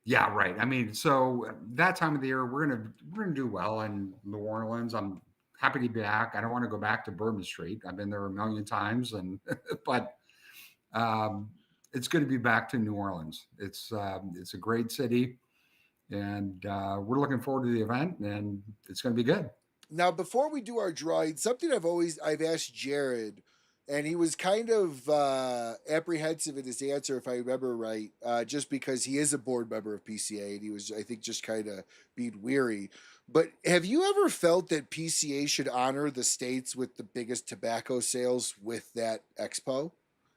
Yeah, right. I mean, so that time of the year, we're gonna do well in New Orleans. I'm happy to be back. I don't want to go back to Bourbon Street. I've been there a million times, and but um, it's good to be back to New Orleans. It's a great city, and we're looking forward to the event, and it's going to be good. Now, before we do our drawing, something I've asked Jared, and he was kind of apprehensive in his answer, if I remember right, just because he is a board member of PCA, and he was, I think, just kind of being weary. But have you ever felt that PCA should honor the states with the biggest tobacco sales with that expo,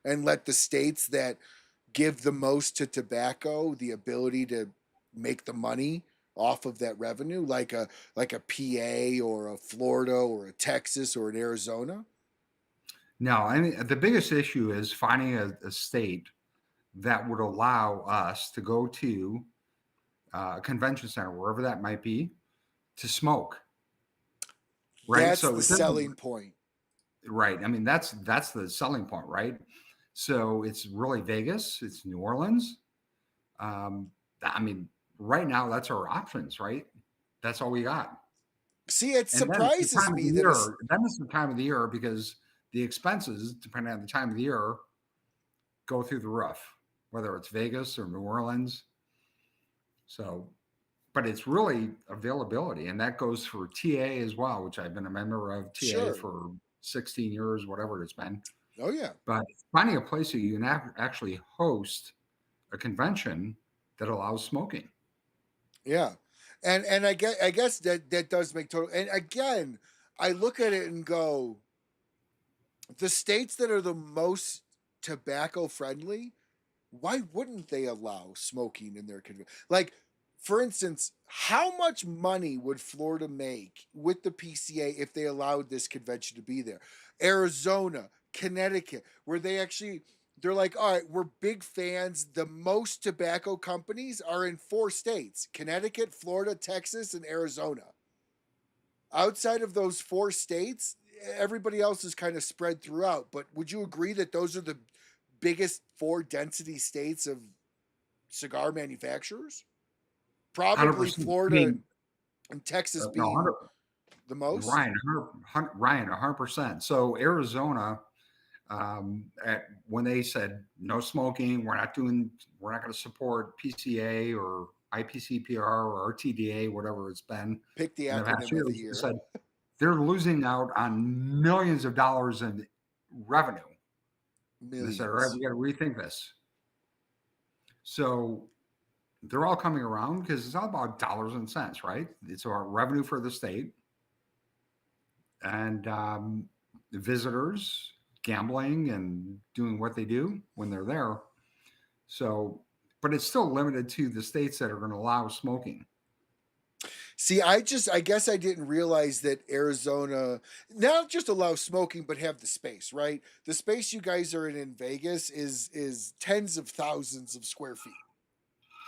and let the states that give the most to tobacco the ability to make the money off of that revenue, like a PA or a Florida or a Texas or an Arizona? No, I mean the biggest issue is finding a state that would allow us to go to a convention center, wherever that might be, to smoke. Right. That's So the it doesn't. selling point. Right. I mean, that's the selling point, right? So it's really Vegas, it's New Orleans. I mean, right now that's our options, right? That's all we got. See, it And then it's the surprises time of me the that it's year. Then it's the time of the year because the expenses, depending on the time of the year, go through the roof, whether it's Vegas or New Orleans. So, but it's really availability, and that goes for TA as well, which I've been a member of TA sure. for 16 years, whatever it's been. Oh yeah. But finding a place that you can actually host a convention that allows smoking. Yeah. And I guess that does make total, and again, I look at it and go, the states that are the most tobacco friendly, why wouldn't they allow smoking in their convention? Like, for instance, how much money would Florida make with the PCA if they allowed this convention to be there? Arizona, Connecticut, where they're like, all right, we're big fans. The most tobacco companies are in 4 states: Connecticut, Florida, Texas, and Arizona. Outside of those 4 states, everybody else is kind of spread throughout. But would you agree that those are the biggest 4 density states of cigar manufacturers? Probably 100%. I Florida mean, and Texas no, being the most. Ryan, 100%. So Arizona, when they said no smoking, we're not going to support PCA or IPCPR or RTDA, whatever it's been Pick the in the past acronym of the years, they year. said they're losing out on millions of dollars in revenue. And they said, all right, Millions. we got to rethink this. So they're all coming around because it's all about dollars and cents, right? It's our revenue for the state and visitors gambling and doing what they do when they're there. So, but it's still limited to the states that are going to allow smoking. See, I guess I didn't realize that Arizona not just allows smoking, but have the space, right? The space you guys are in Vegas is tens of thousands of square feet.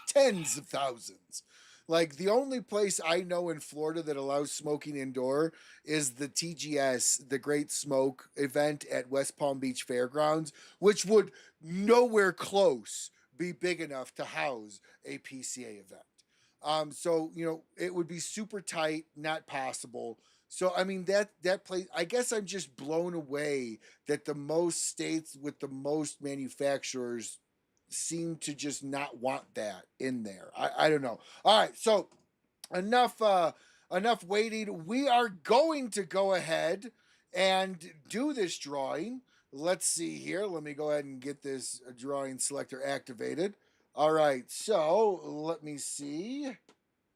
Tens of thousands. Like, the only place I know in Florida that allows smoking indoor is the TGS, the Great Smoke event at West Palm Beach Fairgrounds, which would nowhere close be big enough to house a PCA event. So it would be super tight, not possible. So I mean that place. I guess I'm just blown away that the most states with the most manufacturers seem to just not want that in there. I don't know. All right, so enough enough waiting. We are going to go ahead and do this drawing. Let's see here. Let me go ahead and get this drawing selector activated. All right, so let me see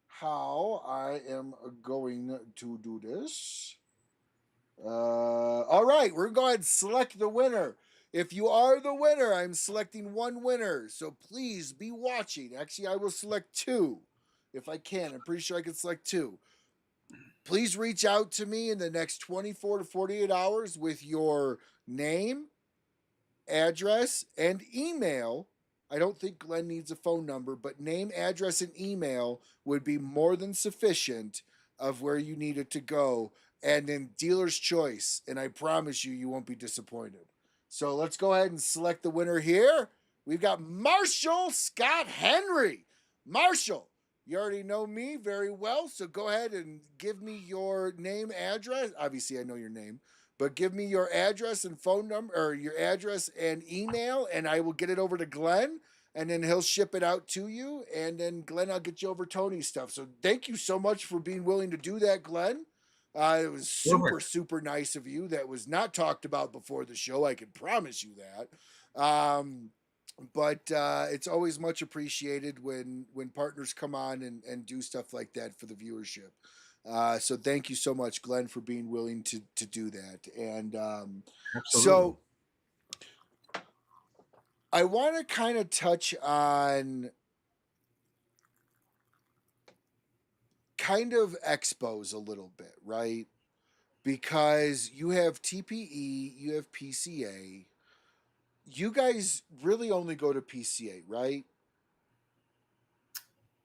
how I am going to do this. All right, we're going to select the winner. If you are the winner, I'm selecting one winner. So please be watching. Actually, I will select two if I can. I'm pretty sure I can select two. Please reach out to me in the next 24 to 48 hours with your name, address, and email I don't think Glenn needs a phone number, but name, address, and email would be more than sufficient of where you need it to go. And then dealer's choice. And I promise you, you won't be disappointed. So let's go ahead and select the winner here. We've got Marshall Scott Henry. Marshall, you already know me very well, so go ahead and give me your name, address. Obviously, I know your name, but give me your address and phone number, or your address and email, and I will get it over to Glenn, and then he'll ship it out to you. And then Glenn, I'll get you over Tony's stuff. So thank you so much for being willing to do that, Glenn. It was super, Perfect. super nice of you. That was not talked about before the show. I can promise you that. But it's always much appreciated when partners come on and do stuff like that for the viewership. So thank you so much, Glenn, for being willing to do that. And Absolutely. so I want to kind of touch on kind of expos a little bit, right? Because you have TPE, you have PCA. You guys really only go to PCA, right?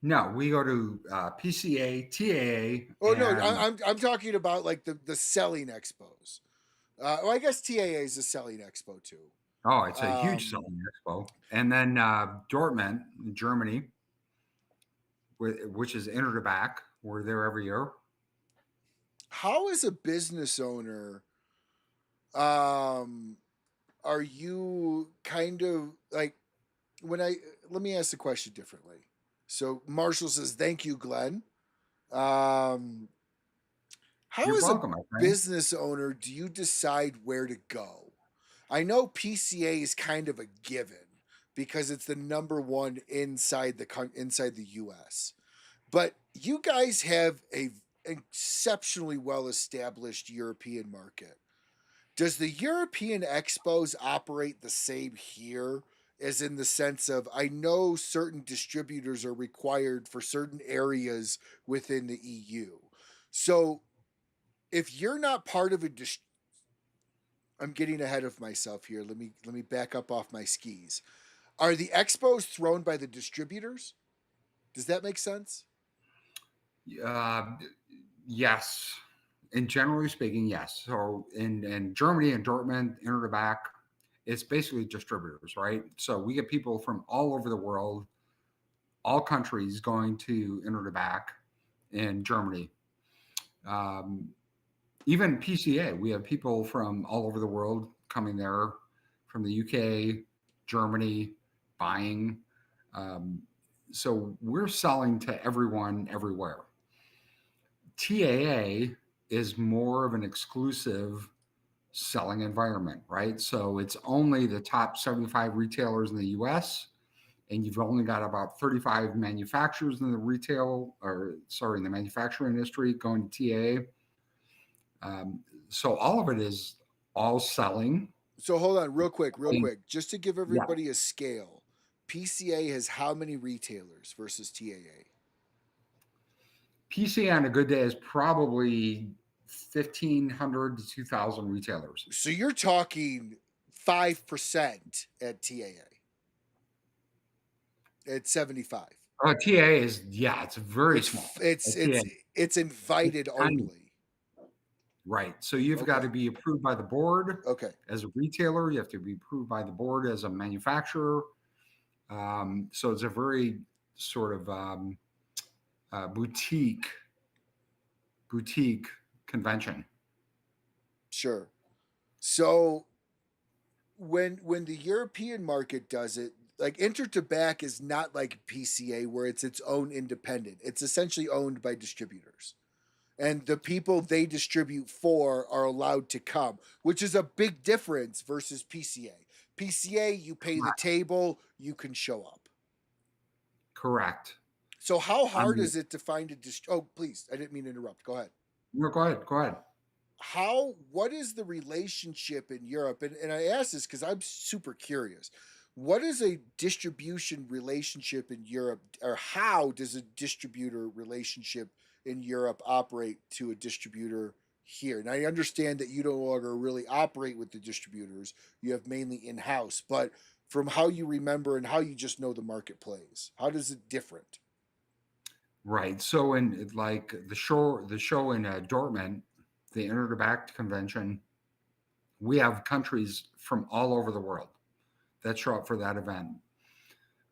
No, we go to PCA, TAA, Oh no, and I'm talking about like the selling expos. Well, I guess TAA is a selling expo too. oh, it's a huge Um, selling expo. And then Dortmund, in Germany, which is Inter back. We're there every year. how as a business owner, um, are you kind of like when I let me ask the question differently. So Marshall says, "Thank you, Glenn." Um, how You're as a welcome, my friend. business owner do you decide where to go? I know PCA is kind of a given because it's the number one inside the US. But you guys have a exceptionally well established European market. Does the European expos operate the same here? As in the sense of, I know certain distributors are required for certain areas within the EU. So if you're not part of a I'm getting ahead of myself here. Let me back up off my skis. Are the expos thrown by the distributors? Does that make sense? Uh, yes. And generally speaking, yes. So in Germany and Dortmund, Inter back, it's basically distributors, right? So we get people from all over the world, all countries going to Inter back in Germany. Um, Even PCA, we have people from all over the world coming there, from the UK, Germany, buying. Um, so we're selling to everyone everywhere. TAA is more of an exclusive selling environment, right? So it's only the top 75 retailers in the US, and you've only got about 35 manufacturers in the in the manufacturing industry going to TAA. So all of it is all selling. So hold on, real And quick, just to give yeah, everybody a scale. PCA has how many retailers versus TAA? PC on a good day is probably 1,500 to 2,000 retailers. So you're talking 5% at TAA at 75. TA is, yeah, it's very It's small. it's TA, it's it's it's invited tiny, only. right? So you've got Okay. to be approved by the board Okay. as a retailer. You have to be approved by the board as a manufacturer. So it's a very sort of boutique convention. Sure. So when the European market does it, like Intertobac is not like PCA where it's its own independent. It's essentially owned by distributors. And the people they distribute for are allowed to come, which is a big difference versus PCA. PCA, you pay the table, you can show up. Correct. So how I hard mean, is it to find a Oh, please, I didn't mean to interrupt. Go ahead. no, go ahead. Go ahead. What is the relationship in Europe? And I ask this because I'm super curious. What is a distribution relationship in Europe, or how does a distributor relationship in Europe operate to a distributor here? And I understand that you no longer really operate with the distributors, you have mainly in house, but from how you remember and how you just know the market plays? How does it different? Right. So in like the show in Dortmund, the Intertobacco Convention, we have countries from all over the world that show up for that event.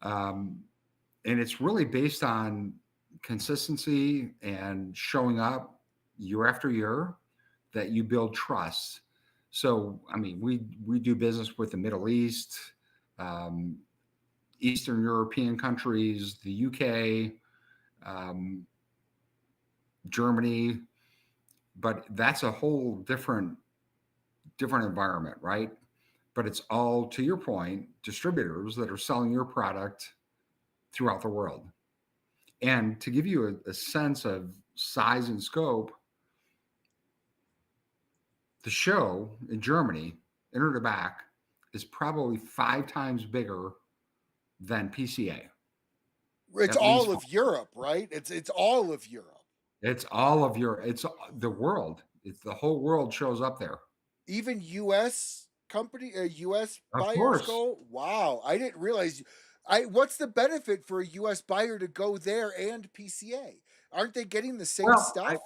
Um, and it's really based on consistency and showing up year after year that you build trust. So, I mean, we do business with the Middle East, um, Eastern European countries, the UK, um, Germany, but that's a whole different environment, right? But it's all, to your point, distributors that are selling your product throughout the world. And to give you a sense of size and scope, the show in Germany, Inter the Back, is probably 5 times bigger than PCA, It's at least. all of Europe, right? It's all of Europe. It's all of your, it's the world. It's the whole world shows up there. Even US company, US Of buyers course. go. Wow, I didn't realize. I What's the benefit for a US buyer to go there and PCA? Aren't they getting the same Well, stuff?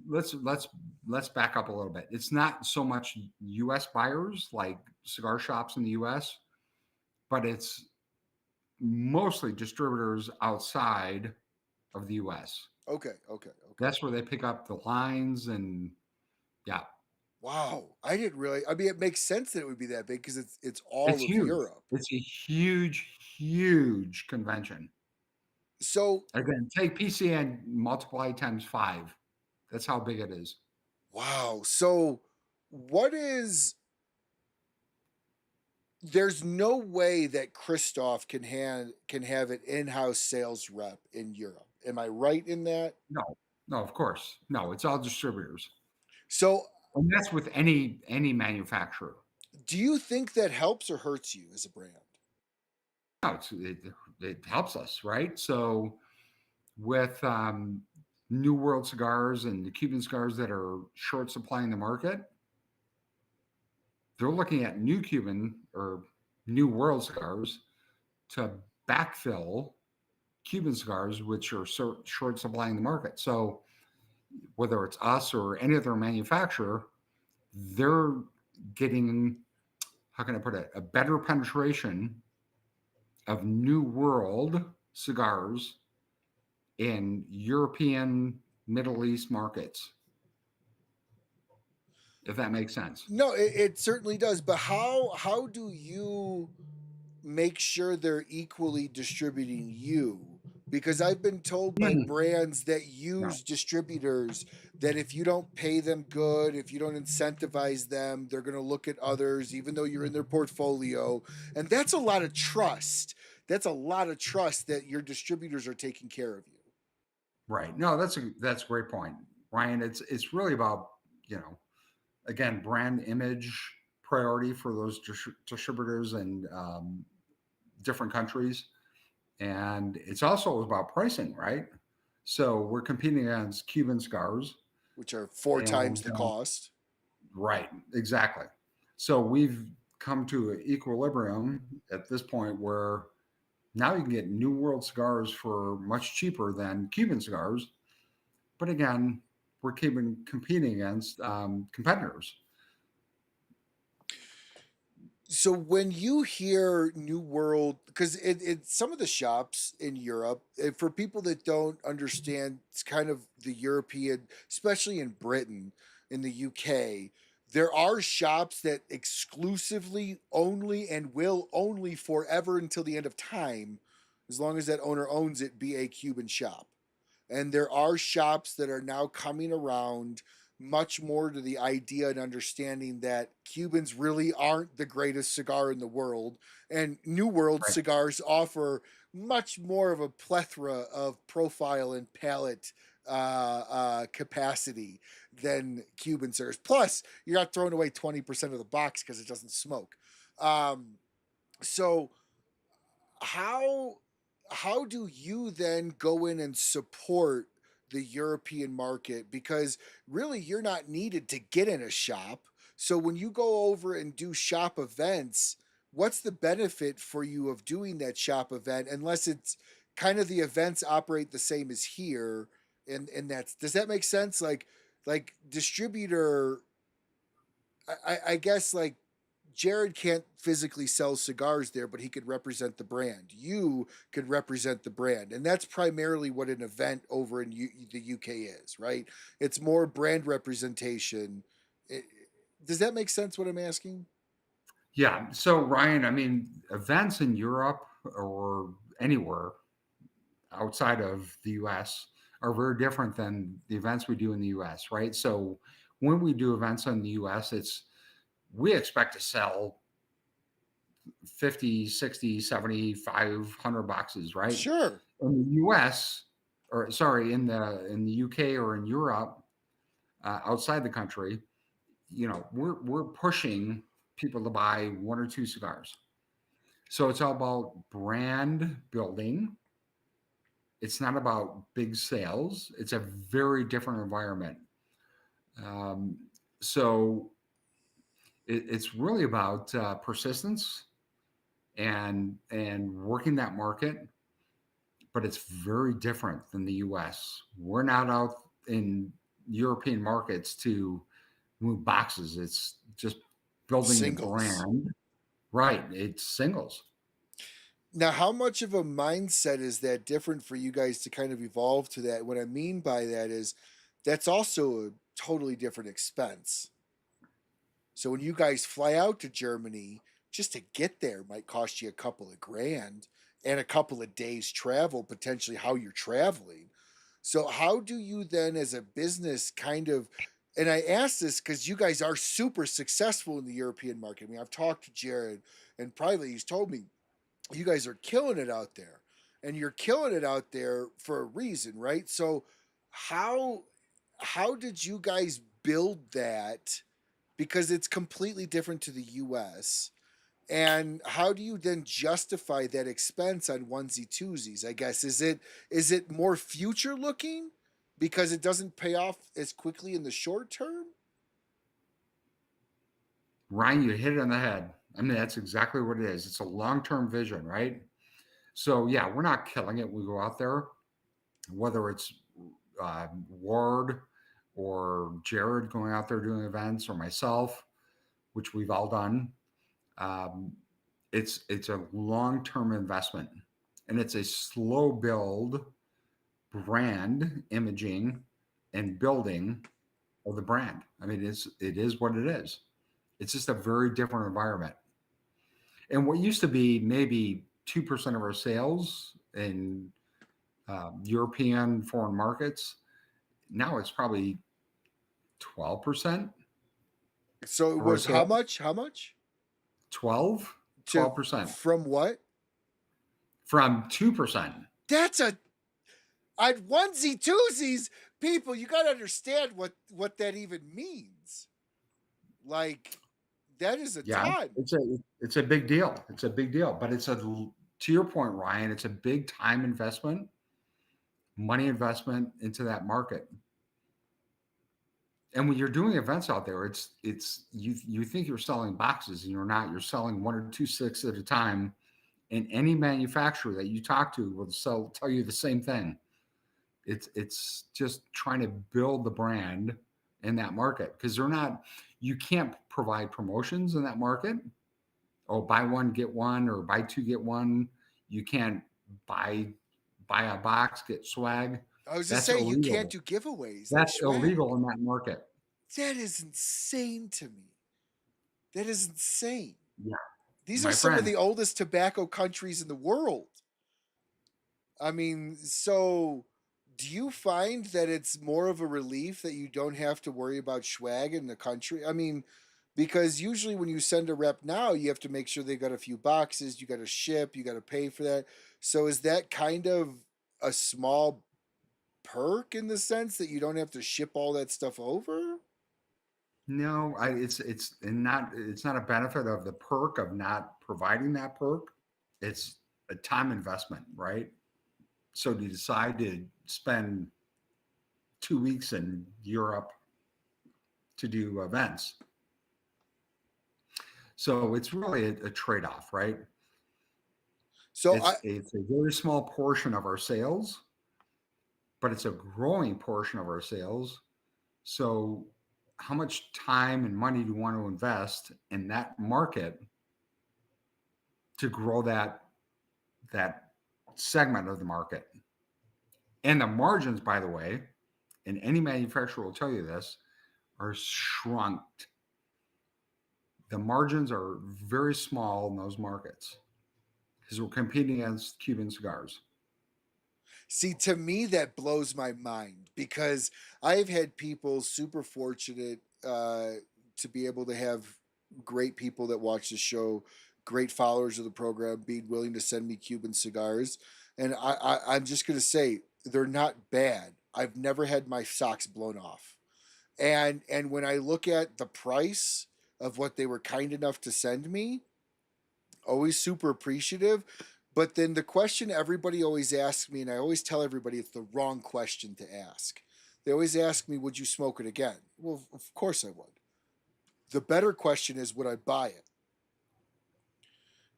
let's back up a little bit. It's not so much U.S. buyers like cigar shops in the U.S., but it's mostly distributors outside of the U.S. Okay, okay, okay. That's where they pick up the lines, and yeah, Wow, I didn't really. I mean, it makes sense that it would be that big because it's it's all of huge. Europe. It's a huge, huge convention. So Again, take PCN and multiply times 5. That's how big it is. wow. So what is there's no way that Kristoff can have an in-house sales rep in Europe. Am I right in that? No, no, of course, no. It's all distributors, So and that's with any manufacturer. do you think that helps or hurts you as a brand? No, it helps us, right? So with New World cigars and the Cuban cigars that are short supplying the market, they're looking at new Cuban or New World cigars to backfill Cuban cigars, which are short supplying the market. So whether it's us or any other manufacturer, they're getting, how can I put it, a better penetration of New World cigars in European, Middle East markets, if that makes sense. No, it certainly does. But how do you make sure they're equally distributing you? Because I've been told by Mm, brands that no, use distributors that if you don't pay them good, if you don't incentivize them, they're going to look at others, even though you're in their portfolio. And that's a lot of trust. That's a lot of trust that your distributors are taking care of you. right. No, that's a great point, Ryan. It's really about, you know, again, brand image priority for those distributors and different countries, and it's also about pricing, right? So we're competing against Cuban cigars, Which are four times and the cost. right, exactly. So we've come to an equilibrium at this point where now you can get New World cigars for much cheaper than Cuban cigars. But again, we're keeping competing against competitors. So when you hear New World, because it some of the shops in Europe, for people that don't understand, it's kind of the European, especially in Britain, in the UK, there are shops that exclusively only and will only forever until the end of time, as long as that owner owns it, be a Cuban shop. And there are shops that are now coming around much more to the idea and understanding that Cubans really aren't the greatest cigar in the world. And New World Right, cigars offer much more of a plethora of profile and palate capacity than Cuban cigars. Plus, you're not throwing away 20% of the box because it doesn't smoke. Um, so how how do you then go in and support the European market? Because really you're not needed to get in a shop. So when you go over and do shop events, what's the benefit for you of doing that shop event unless it's kind of the events operate the same as here, and that's, does that make sense? Like distributor, I guess like Jared can't physically sell cigars there, but he could represent the brand. You could represent the brand. And that's primarily what an event over in the UK is, right? It's more brand representation. It- does that make sense what I'm asking? Yeah. So Ryan, I mean, events in Europe or anywhere outside of the US are very different than the events we do in the US, right? So when we do events in the US, we expect to sell 50, 60, 70, 500 boxes, right? Sure. In the US, or sorry, in the UK or in Europe, outside the country, we're pushing people to buy one or two cigars. So it's all about brand building. It's not about big sales. It's a very different environment. Um, so it's really about persistence and working that market, but it's very different than the U.S. We're not out in European markets to move boxes. It's just building the Singles. brand. Right. It's singles. Now, how much of a mindset is that different for you guys to kind of evolve to that? What I mean by that is that's also a totally different expense. So when you guys fly out to Germany, just to get there might cost you a couple of grand and a couple of days travel, potentially how you're traveling. So how do you then as a business kind of, and I ask this because you guys are super successful in the European market. I mean, I've talked to Jared and privately he's told me you guys are killing it out there. And you're killing it out there for a reason, right? So how how did you guys build that, because it's completely different to the US. And how do you then justify that expense on onesie twosies? I guess is it more future looking because it doesn't pay off as quickly in the short term? Ryan, you hit it on the head. I mean, that's exactly what it is. It's a long term vision, right? So, yeah, we're not killing it. We go out there, whether it's Ward or Jared going out there doing events or myself, which we've all done. Um, it's a long term investment, and it's a slow build brand imaging and building of the brand. I mean, it is what it is. It's just a very different environment. And what used to be maybe 2% of our sales in European foreign markets, now it's probably 12% So it of our was how sales. much? How much? 12, To 12% from what? from 2%. That's a on onesie twosies, people, you got to understand what that even means. Like that is a Yeah, ton. it's a big deal. It's a big deal, but to your point, Ryan, it's a big time investment, money investment into that market. And when you're doing events out there, you think you're selling boxes and you're not. You're selling one or two sticks at a time. And any manufacturer that you talk to will tell you the same thing. It's just trying to build the brand in that market because you can't provide promotions in that market. Oh, buy one get one or buy two get one. You can't buy a box get swag. I was just That's saying you can't illegal. do giveaways like That's swag. illegal in that market. That is insane to me. That is insane. Yeah, These are my some of friend. the oldest tobacco countries in the world. I mean, so do you find that it's more of a relief that you don't have to worry about swag in the country? I mean, because usually when you send a rep now, you have to make sure they got a few boxes, you got to ship, you got to pay for that. So is that kind of a small perk in the sense that you don't have to ship all that stuff over? No, it's not a benefit of the perk of not providing that perk. It's a time investment, right? So to decide to spend 2 weeks in Europe to do events, So it's really a trade-off, right? So It's a very small portion of our sales, but it's a growing portion of our sales. So how much time and money do you want to invest in that market to grow that segment of the market? And the margins, by the way, and any manufacturer will tell you this, are shrunk. The margins are very small in those markets because we're competing against Cuban cigars. See, to me, that blows my mind because I've had people super fortunate to be able to have great people that watch the show, great followers of the program, being willing to send me Cuban cigars. And I'm just going to say they're not bad. I've never had my socks blown off. And when I look at the price of what they were kind enough to send me, always super appreciative. But then the question everybody always asks me, and I always tell everybody it's the wrong question to ask. They always ask me, would you smoke it again? Well, of course I would. The better question is, would I buy it?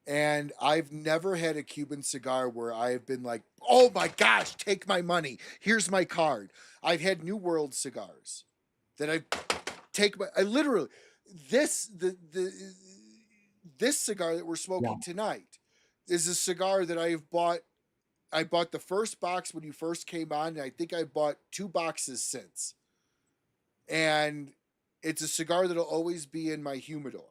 And I've never had a Cuban cigar where I've been like, oh my gosh, take my money. Here's my card. I've had New World cigars that I literally, this cigar that we're Yeah. smoking tonight is a cigar that I've bought. I bought the first box when you first came on, and I think I bought 2 boxes since. And it's a cigar that'll always be in my humidor.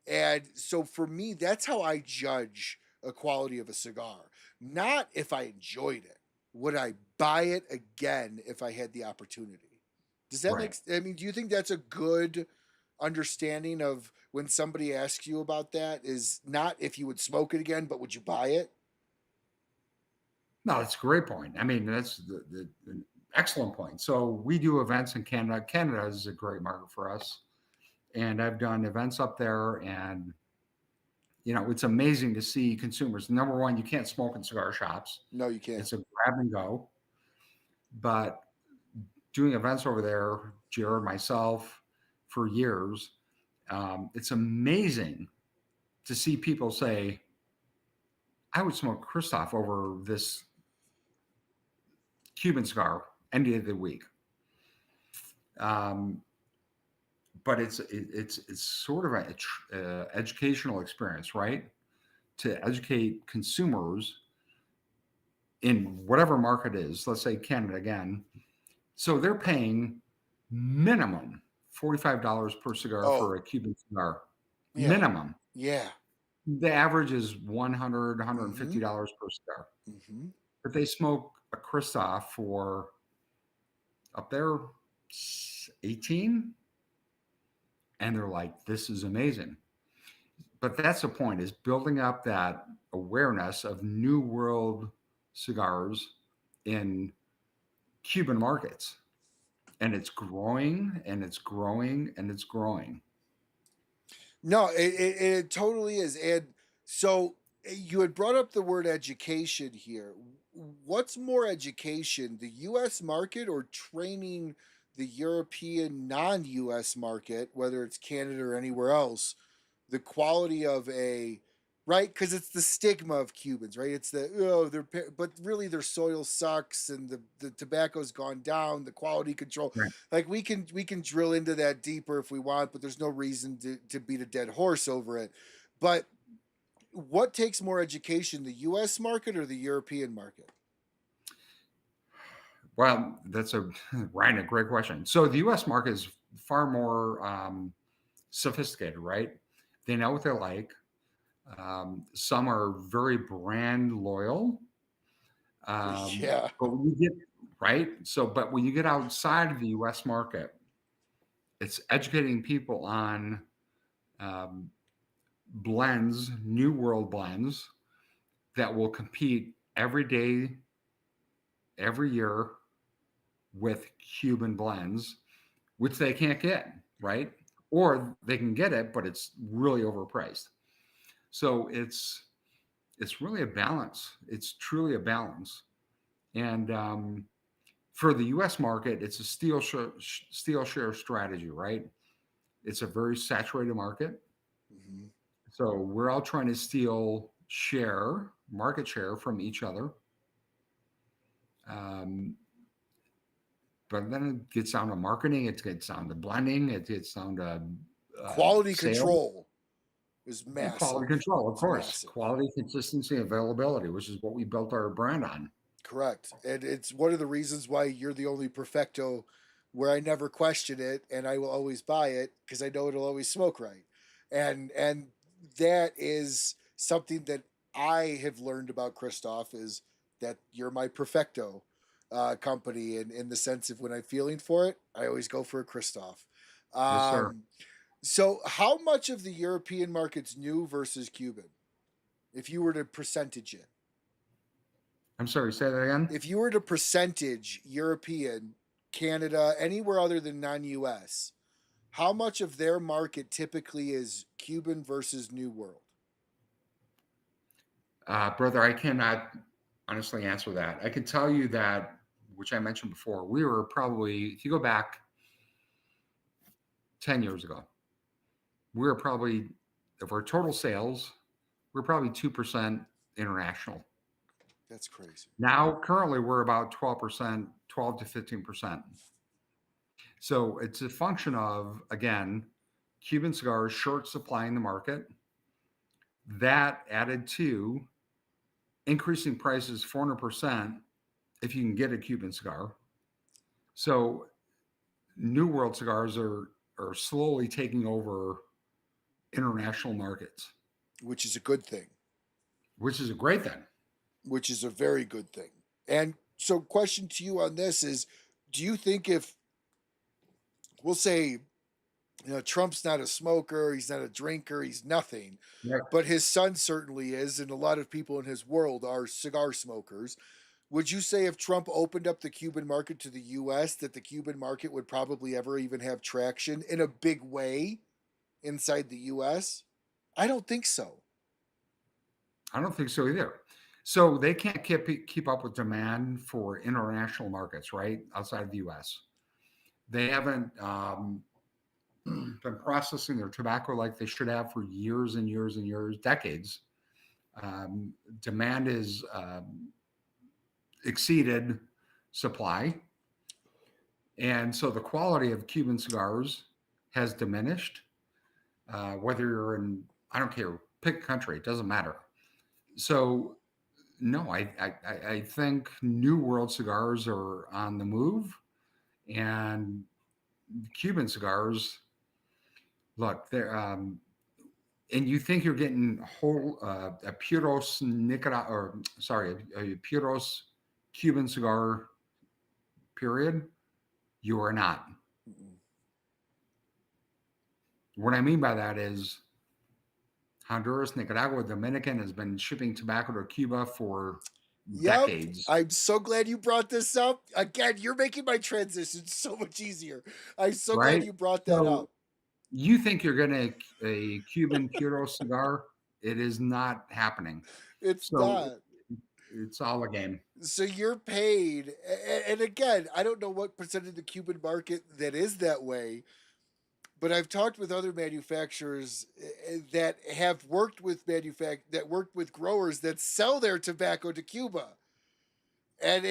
And so for me, that's how I judge a quality of a cigar. Not if I enjoyed it. Would I buy it again if I had the opportunity? Does that Right. make I mean, do you think that's a good understanding of when somebody asks you about that is not if you would smoke it again, but would you buy it? No, that's a great point. I mean, that's the excellent point. So we do events in Canada. Canada is a great market for us. And I've done events up there, and it's amazing to see consumers. Number one, you can't smoke in cigar shops. No, you can't. It's a grab and go. But doing events over there, Jared, myself, for years, it's amazing to see people say, I would smoke Kristoff over this Cuban cigar any day of the week. Um, but it's sort of a educational experience, right? To educate consumers in whatever market is, let's say Canada again. So they're paying minimum $45 per cigar Oh, for a Cuban cigar. yeah. Minimum. Yeah. The average is $100, Mm-hmm. $150 per cigar. Mm-hmm. But they smoke a Kristoff for up there 18, and they're like, this is amazing. But that's the point, is building up that awareness of new world cigars in Cuban markets. And it's growing and it's growing and it's growing. No, it totally is. And so you had brought up the word education here. What's more education, the US market or training the European non US market, whether it's Canada or anywhere else, the quality of a right because it's the stigma of Cubans, right? It's the but really their soil sucks and the tobacco's gone down, the quality control. Right. Like we can drill into that deeper if we want, but there's no reason to beat a dead horse over it. But what takes more education, the U.S. market or the European market? Well, that's Ryan, a great question. So the US market is far more sophisticated, right? They know what they like. Some are very brand loyal. Yeah. But when you get right, but when you get outside of the U.S. market, it's educating people on um, blends, new world blends that will compete every day, every year with Cuban blends, which they can't get, right? Or they can get it, but it's really overpriced. So it's really a balance. It's truly a balance. And for the U.S. market, it's a steel share strategy, right? It's a very saturated market. So we're all trying to steal market share from each other. Um, but then it gets down to marketing, it gets down to blending, it gets down to Quality sales, control is quality massive. control, of It's course, massive. quality, consistency, availability, which is what we built our brand on. Correct. And it's one of the reasons why you're the only perfecto where I never question it and I will always buy it because I know it'll always smoke right. And that is something that I have learned about Kristoff is that you're my perfecto company in the sense of when I'm feeling for it, I always go for a Kristoff. Yes, sir. Um, so how much of the European market's new versus Cuban? If you were to percentage it? I'm sorry, say that again. If you were to percentage European, Canada, anywhere other than non-US, how much of their market typically is Cuban versus New World? Brother, I cannot honestly answer that. I can tell you that, which I mentioned before, we were probably, if you go back 10 years ago, we were probably, of our total sales, we're probably 2% international. That's crazy. Now, currently, we're about 12%, 12 to 15%. So it's a function of, again, Cuban cigars short supplying the market. That added to increasing prices 400% if you can get a Cuban cigar. So New World cigars are slowly taking over international markets, Which is a good thing. which is a great thing. Which is a very good thing. And so question to you on this is do you think if we'll say Trump's not a smoker, he's not a drinker, he's nothing, Right. but his son certainly is, and a lot of people in his world are cigar smokers. Would you say if Trump opened up the Cuban market to the US, that the Cuban market would probably ever even have traction in a big way inside the US? I don't think so. I don't think so either. So they can't keep up with demand for international markets, right? Outside of the US. They haven't been processing their tobacco like they should have for years and years and years, decades. Um, Demand is exceeded supply. And so the quality of Cuban cigars has diminished. Whether you're in, I don't care, pick country, it doesn't matter. So, no, I think New World cigars are on the move. And Cuban cigars, look, they're, and you think you're getting whole a Puros Nicaragua, or sorry, a Puros Cuban cigar, period. You are not. Mm-mm. What I mean by that is Honduras, Nicaragua, Dominican has been shipping tobacco to Cuba for Yep. decades, I'm so glad you brought this up. Again, you're making my transition so much easier. I'm so glad right? you brought that So up. you think you're getting a Cuban puro cigar? It is not happening. It's So not. it's all a game. So you're paid, and again, I don't know what percentage of the Cuban market that is that way, but I've talked with other manufacturers that have worked with that worked with growers that sell their tobacco to Cuba, and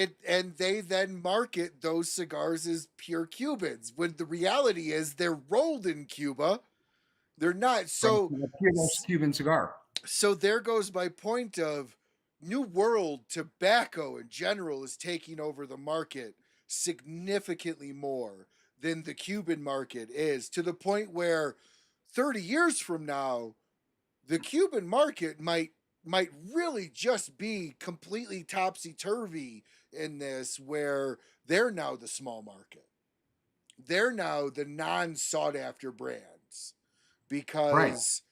they then market those cigars as pure Cubans. When the reality is they're rolled in Cuba, they're not. But it's a puro Cuban cigar. So there goes my point of New World tobacco in general is taking over the market significantly more than the Cuban market is, to the point where 30 years from now the Cuban market might really just be completely topsy-turvy in this, where they're now the small market. They're now the non-sought after brands Right. because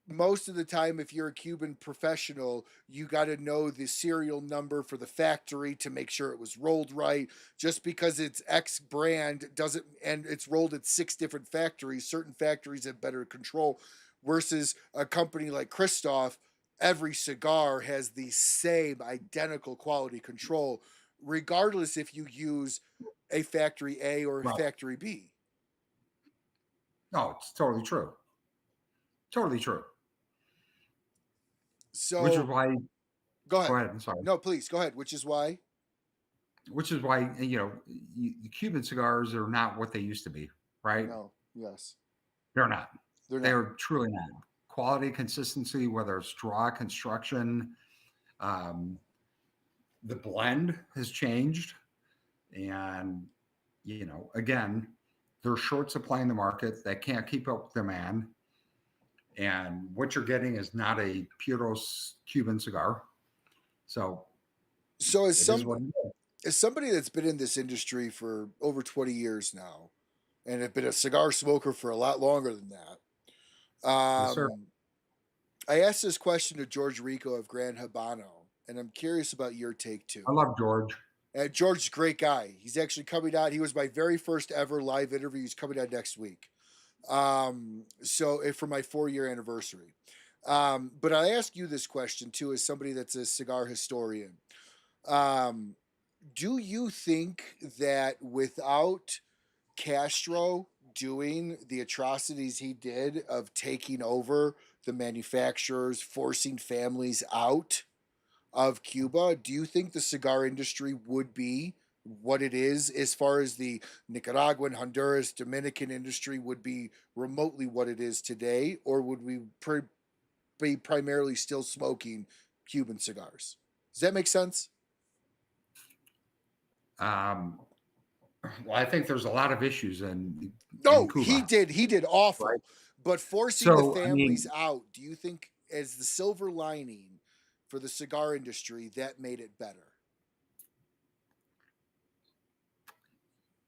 most of the time, if you're a Cuban professional, you got to know the serial number for the factory to make sure it was rolled right. Just because it's X brand doesn't, and it's rolled at 6 different factories, certain factories have better control. Versus a company like Kristoff, every cigar has the same identical quality control, regardless if you use a factory A or a Right. factory B. No, it's totally true. Totally true. which is So why. go Go ahead. ahead. I'm sorry. No, please go ahead. Which is why? Which is why Cuban cigars are not what they used to be, right? No. Yes. They're not. They're not. They're truly not. Quality, consistency, whether it's draw, construction, um, the blend has changed, and again, they're short supplying the market. They can't keep up with demand, and what you're getting is not a puros Cuban cigar. So So it is what it is. as somebody that's been in this industry for over 20 years now, and have been a cigar smoker for a lot longer than that, Yes, sir. I asked this question to George Rico of Gran Habano, and I'm curious about your take too. I love George. George's a great guy. He's actually coming out. He was my very first ever live interview. He's coming out next week. For my 4-year anniversary. But I ask you this question too, as somebody that's a cigar historian. Um, do you think that without Castro doing the atrocities he did of taking over the manufacturers, forcing families out of Cuba, do you think the cigar industry would be what it is as far as the Nicaraguan, Honduras, Dominican industry would be remotely what it is today? Or would we be primarily still smoking Cuban cigars? Does that make sense? Um, well, I think there's a lot of issues in No, he Cuba, did. He did awful. right? But forcing the So, I families mean, out, do you think, as the silver lining for the cigar industry, that made it better?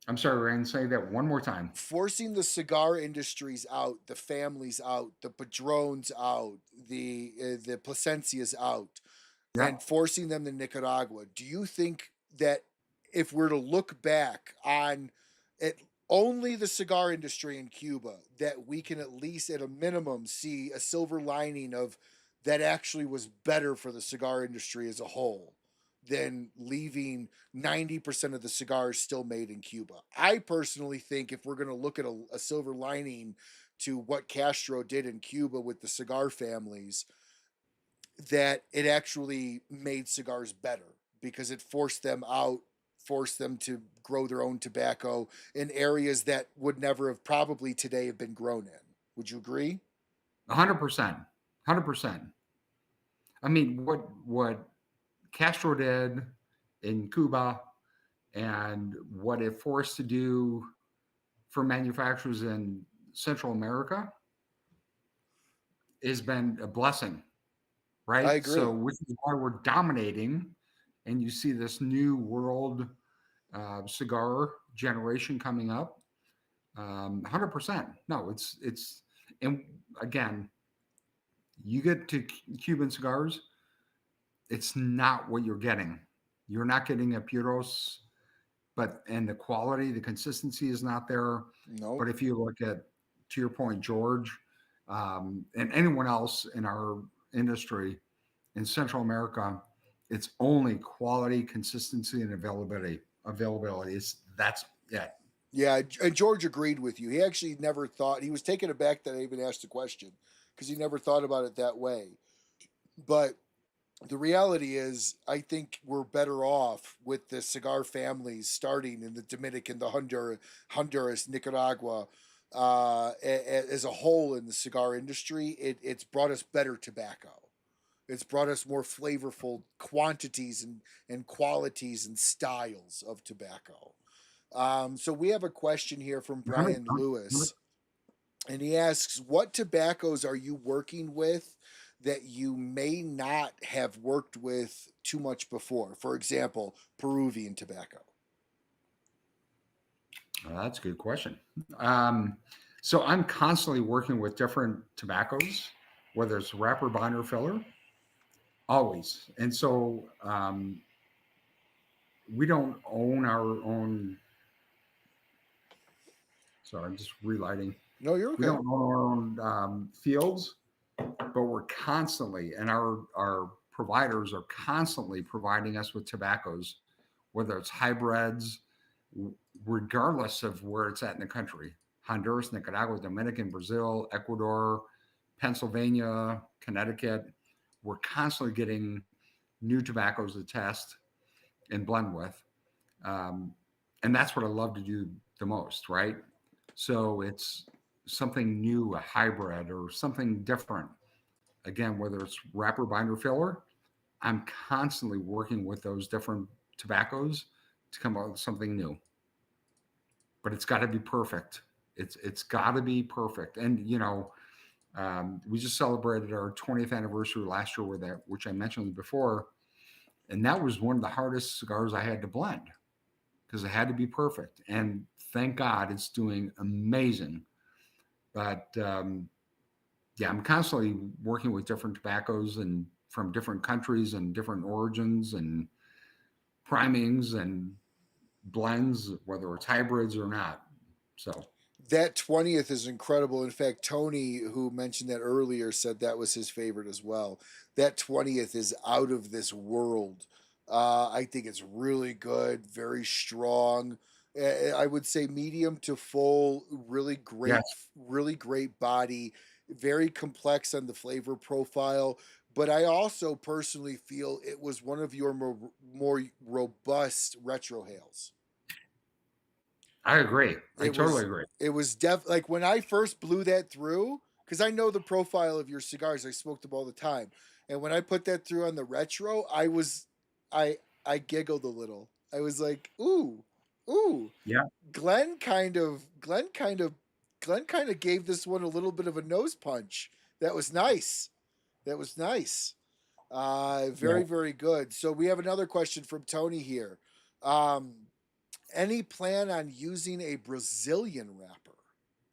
I'm sorry, Ryan, say that one more time. Forcing the cigar industries out, the families out, the Padrones out, the Plasencias out, Yeah, and forcing them to Nicaragua. Do you think that if we're to look back on it, only the cigar industry in Cuba, that we can at least at a minimum see a silver lining of that actually was better for the cigar industry as a whole than leaving 90% of the cigars still made in Cuba? I personally think if we're going to look at a silver lining to what Castro did in Cuba with the cigar families, that it actually made cigars better because it forced them out, forced them to grow their own tobacco in areas that would never have probably today have been grown in. Would you agree? 100%, 100%. I mean, what Castro did in Cuba and what it forced to do for manufacturers in Central America has been a blessing, I right? So, agree. which is why we're dominating, and you see this new world cigar generation coming up. 100%. No, and again, you get to Cuban cigars, it's not what you're getting. You're not getting a puros, and the quality, the consistency is not there. No. But if you look at, to your point, George, and anyone else in our industry in Central America, it's only quality, consistency, and availability. That's it. Yeah, and George agreed with you. He actually never thought, he was taken aback that I even asked the question because he never thought about it that way. But the reality is, I think we're better off with the cigar families starting in the Dominican, the Honduras, Nicaragua, as a whole in the cigar industry. It's brought us better tobacco. It's brought us more flavorful quantities and qualities and styles of tobacco. So we have a question here from Brian Lewis, and he asks, "What tobaccos are you working with that you may not have worked with too much before? For example, Peruvian tobacco." That's a good question. So I'm constantly working with different tobaccos, whether it's wrapper, binder, filler, always. And so we don't own our own. Sorry, I'm just relighting. No, you're We okay. don't own our own fields, but we're constantly, and our providers are constantly providing us with tobaccos, whether it's hybrids, regardless of where it's at in the country. Honduras, Nicaragua, Dominican, Brazil, Ecuador, Pennsylvania, Connecticut. we're constantly getting new tobaccos to test and blend with. Um, and that's what I love to do the most, right? So it's something new, a hybrid or something different. Again, whether it's wrapper, binder, filler, I'm constantly working with those different tobaccos to come up with something new. But it's got to be perfect. It's got to be perfect. And we just celebrated our 20th anniversary last year with that, which I mentioned before, and that was one of the hardest cigars I had to blend because it had to be perfect. And thank God it's doing amazing. But yeah, I'm constantly working with different tobaccos and from different countries and different origins and primings and blends, whether it's hybrids or not. So That 20th is incredible. In fact, Tony, who mentioned that earlier, said that was his favorite as well. That 20th is out of this world. I think it's really good, very strong. I would say medium to full, yes, really great body, very complex on the flavor profile. But I also personally feel it was one of your more robust retrohales. I agree. I It totally was agree. like when I first blew that through, because I know the profile of your cigars. I smoked them all the time. And when I put that through on the retro, I giggled a little. I was like, ooh, ooh. Yeah. Glenn kind of Glenn kind of Glenn kind of gave this one a little bit of a nose punch. That was nice. That was nice. Yeah. Very, very good. So we have another question from Tony here. Um, any plan on using a Brazilian wrapper?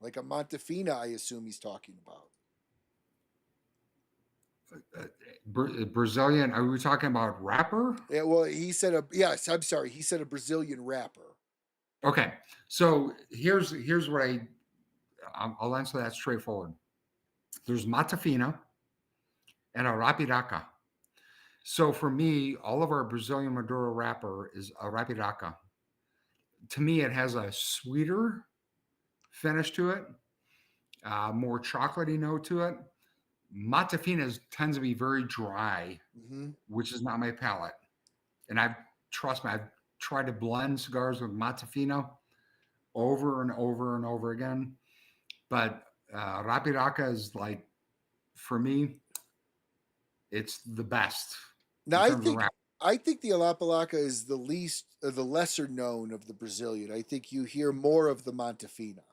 Like a Montefina, I assume he's talking about. Brazilian. Are we talking about wrapper? Yeah, well, he said yes, I'm sorry. He said a Brazilian wrapper. Okay. So here's what I'll answer that straightforward. There's Matafina and a Rapiraca. So for me, all of our Brazilian Maduro wrapper is a Rapiraca. To me, it has a sweeter finish to it, more chocolatey note to it. Matafinas tends to be very dry, Mm-hmm. which is not my palate. And trust me, I've tried to blend cigars with Matafina over and over and over again. But Rapiraca is like, for me, it's the best Now in terms of wrap. I think the Alapalaca is the lesser known of the Brazilian. I think you hear more of the Montefina,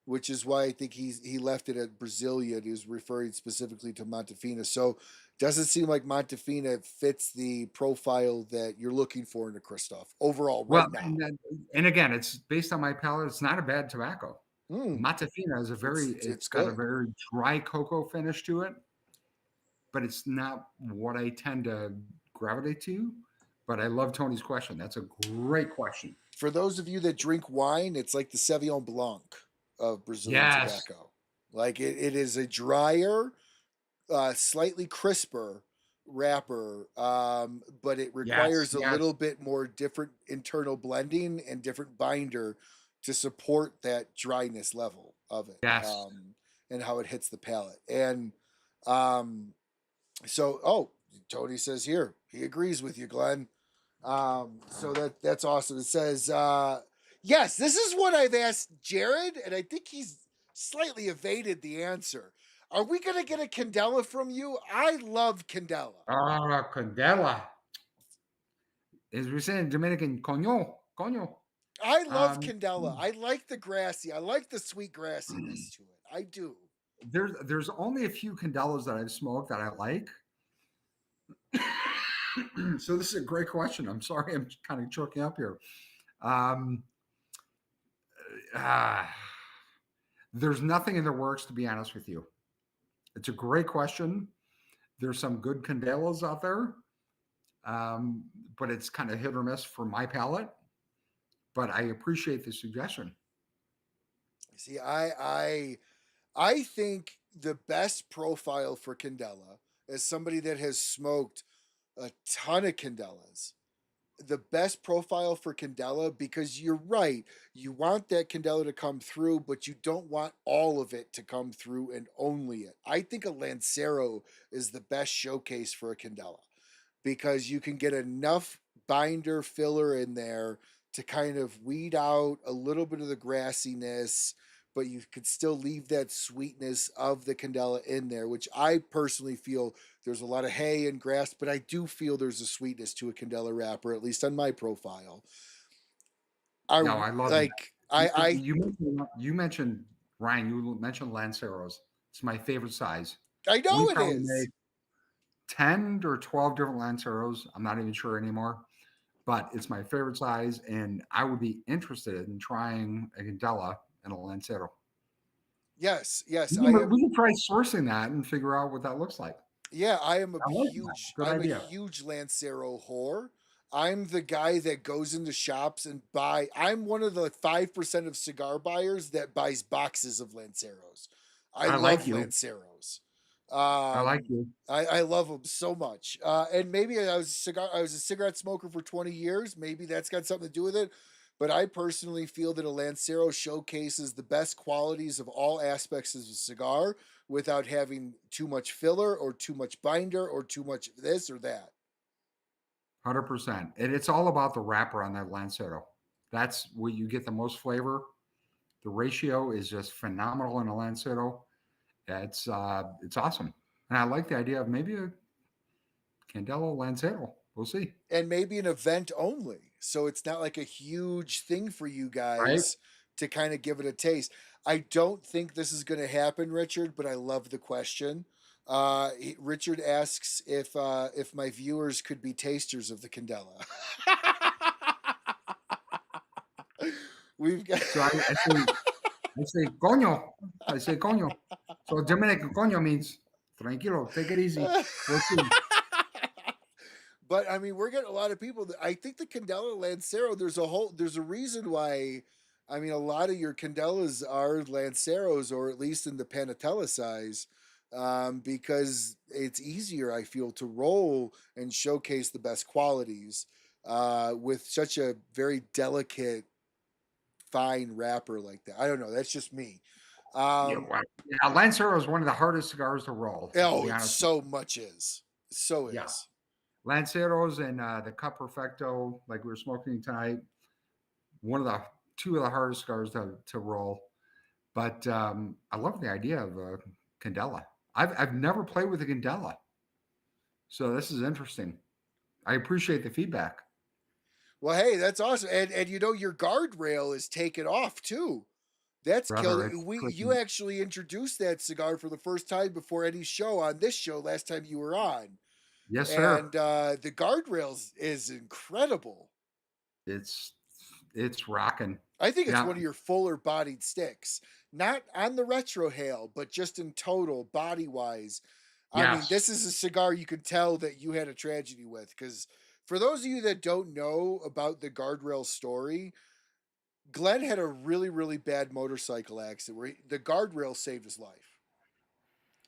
which is why I think he left it at Brazilian. He was referring specifically to Montefina. So doesn't seem like Montefina fits the profile that you're looking for in a Kristoff overall Well, right now. and again, it's based on my palate. It's not a bad tobacco. Mm, Matafina is it's it's got a good. very dry cocoa finish to it, but it's not what I tend to gravitate to. But I love Tony's question. That's a great question. For those of you that drink wine, it's like the Sauvignon Blanc of Brazilian Yes, tobacco. Like it is a drier, slightly crisper wrapper, but it yes, requires a yes, little bit more different internal blending and different binder to support that dryness level of it, yes. and how it hits the palate. And um, oh, Tony says here he agrees with you, Glenn. So that's awesome. It says, yes, this is what I've asked Jared, and I think he's slightly evaded the answer. Are we gonna get a Candela from you? I love Candela. Candela. As we say in Dominican, coño, coño. I love Um, Candela. I like the grassy. I like the sweet grassiness to it. I do. there's only a few candelas that I've smoked that I like. So this is a great question. I'm sorry, I'm kind of choking up here. Um, uh, there's nothing in the works, to be honest with you. It's a great question. There's some good candelas out there, um, but it's kind of hit or miss for my palate. But I appreciate the suggestion. See, I think the best profile for Candela as somebody that has smoked a ton of Candelas the best profile for Candela, because you're right. You want that Candela to come through, but you don't want all of it to come through and only it. I think a Lancero is the best showcase for a Candela because you can get enough binder filler in there to kind of weed out a little bit of the grassiness, but you could still leave that sweetness of the Candela in there, which I personally feel there's a lot of hay and grass, but I do feel there's a sweetness to a Candela wrapper, at least on my profile. I No, I love that. like I You mentioned Ryan. You mentioned Lanceros. It's my favorite size. I We know it probably is. make 10 or 12 different Lanceros. I'm not even sure anymore, but it's my favorite size, and I would be interested in trying a Candela and a Lancero. Yes, yes, We I can, am. we can try sourcing that and figure out what that looks like. Yeah, I am a I like that. huge Good I'm a idea. huge Lancero whore. I'm the guy that goes into shops and I'm one of the 5% of cigar buyers that buys boxes of Lanceros. I I like love you. Lanceros. I like Um, you. I love them so much. And maybe I was a cigarette smoker for 20 years. Maybe that's got something to do with it. But I personally feel that a Lancero showcases the best qualities of all aspects of a cigar without having too much filler or too much binder or too much this or that. 100%. And it's all about the wrapper on that Lancero. That's where you get the most flavor. The ratio is just phenomenal in a Lancero. It's awesome. And I like the idea of maybe a Candelo Lancero. We'll see. And maybe an event only. So it's not like a huge thing for you Right? guys to kind of give it a taste. I don't think this is going to happen, Richard, but I love the question. Richard asks if my viewers could be tasters of the Candela. We've got So I say coño. I say coño. So Dominican coño means tranquilo, take it easy. We'll see. But I mean, we're getting a lot of people. I think the Candela Lancero. There's a reason why. I mean, a lot of your Candelas are Lanceros, or at least in the Panatella size, because it's easier. I feel to roll and showcase the best qualities with such a very delicate, fine wrapper like that. I don't know. That's just me. Yeah, Um, wow. Yeah, Lancero is one of the hardest cigars to roll, to oh, be it honest. so much is. So Yeah. is. Lanceros and the Cut Perfecto, like we were smoking tonight, one of the two of the hardest cigars to roll. But I love the idea of a Candela. I've never played with a Candela, so this is interesting. I appreciate the feedback. Well, hey, that's awesome. And you know your guardrail is taken off too. That's killed. Brother, it's You freaking actually introduced that cigar for the first time before any show on this show last time you were on. yes, And sir. the guardrails is incredible. It's it's rocking. I think it's Yeah. one of your fuller bodied sticks. Not on the retro hail, but just in total, body wise. I mean, Yes. this is a cigar you could tell that you had a tragedy with. Because for those of you that don't know about the guardrail story, Glenn had a really, really bad motorcycle accident where the guardrail saved his life.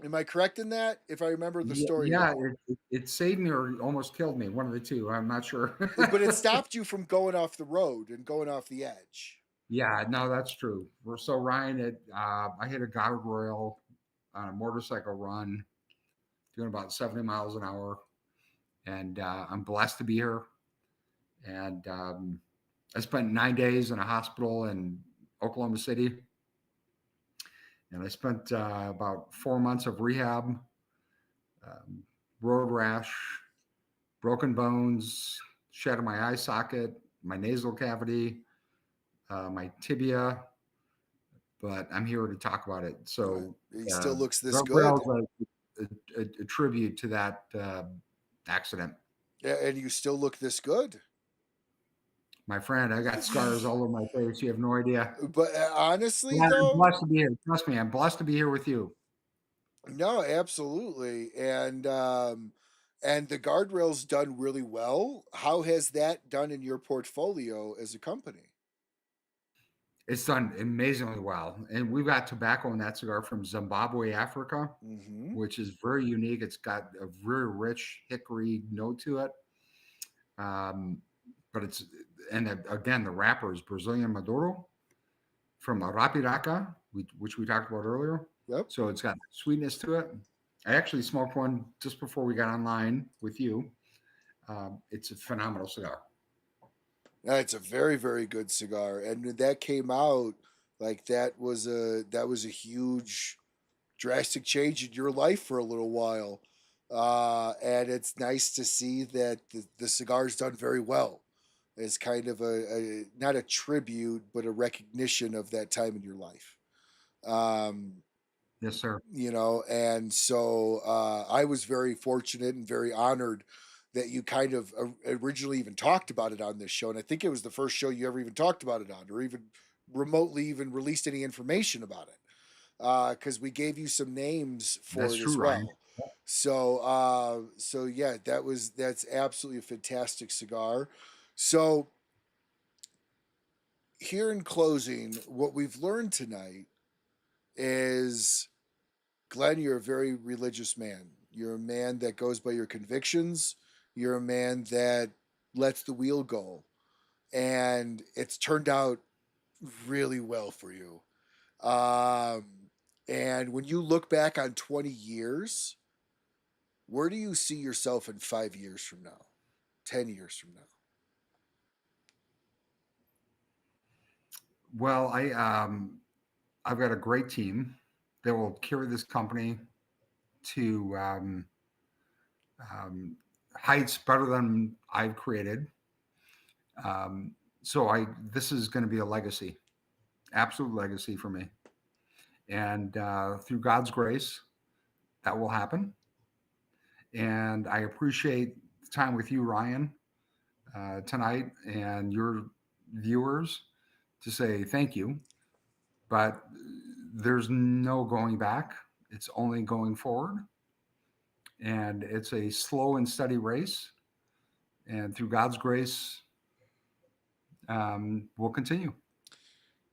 Am I correct in that? If I remember the Yeah, story yeah, right, it saved me or almost killed me. One of the two. I'm not sure. but it stopped you from going off the road and going off the edge. Yeah, no, that's true. So Ryan, I hit a guardrail on a motorcycle run, doing about 70 miles an hour, and I'm blessed to be here. And I spent 9 days in a hospital in Oklahoma City, and I spent about 4 months of rehab, um, road rash, broken bones, shattered my eye socket, my nasal cavity, my tibia. But I'm here to talk about it. So He still looks this good. guardrail is a tribute to that accident. Yeah, and you still look this good. My friend, I got scars all over my face. You have no idea. But honestly, Yeah, I'm though, blessed to be here. Trust me, I'm blessed to be here with you. no, absolutely. And the guardrail's done really well. How has that done in your portfolio as a company? It's done amazingly well. And we've got tobacco in that cigar from Zimbabwe, Africa, Mm-hmm. which is very unique. It's got a very rich hickory note to it. Um, but again, the wrapper is Brazilian Maduro from Arapiraca, which we talked about earlier. Yep. So it's got sweetness to it. I actually smoked one just before we got online with you. It's a phenomenal cigar. It's a very, very good cigar. And when that came out, like that was a huge drastic change in your life for a little while. And it's nice to see that the cigar's done very well. It's kind of a not a tribute, but a recognition of that time in your life. Um, Yes, sir. and so I was very fortunate and very honored that you kind of originally even talked about it on this show, and I think it was the first show you ever even talked about it on, or even remotely even released any information about it, because we gave you some names for That's it true, as Ryan. well. So yeah, that's absolutely a fantastic cigar. So here in closing, what we've learned tonight is, Glenn, you're a very religious man. You're a man that goes by your convictions. You're a man that lets the wheel go. And it's turned out really well for you. Um, and when you look back on 20 years, where do you see yourself in 5 years from now, 10 years from now? Well, I've got a great team that will carry this company to um, heights better than I've created. Um, so I this is going to be a legacy, absolute legacy for me. And through God's grace, that will happen. And I appreciate the time with you, Ryan, tonight, and your viewers to say thank you. But there's no going back. It's only going forward. And it's a slow and steady race. And through God's grace, we'll continue.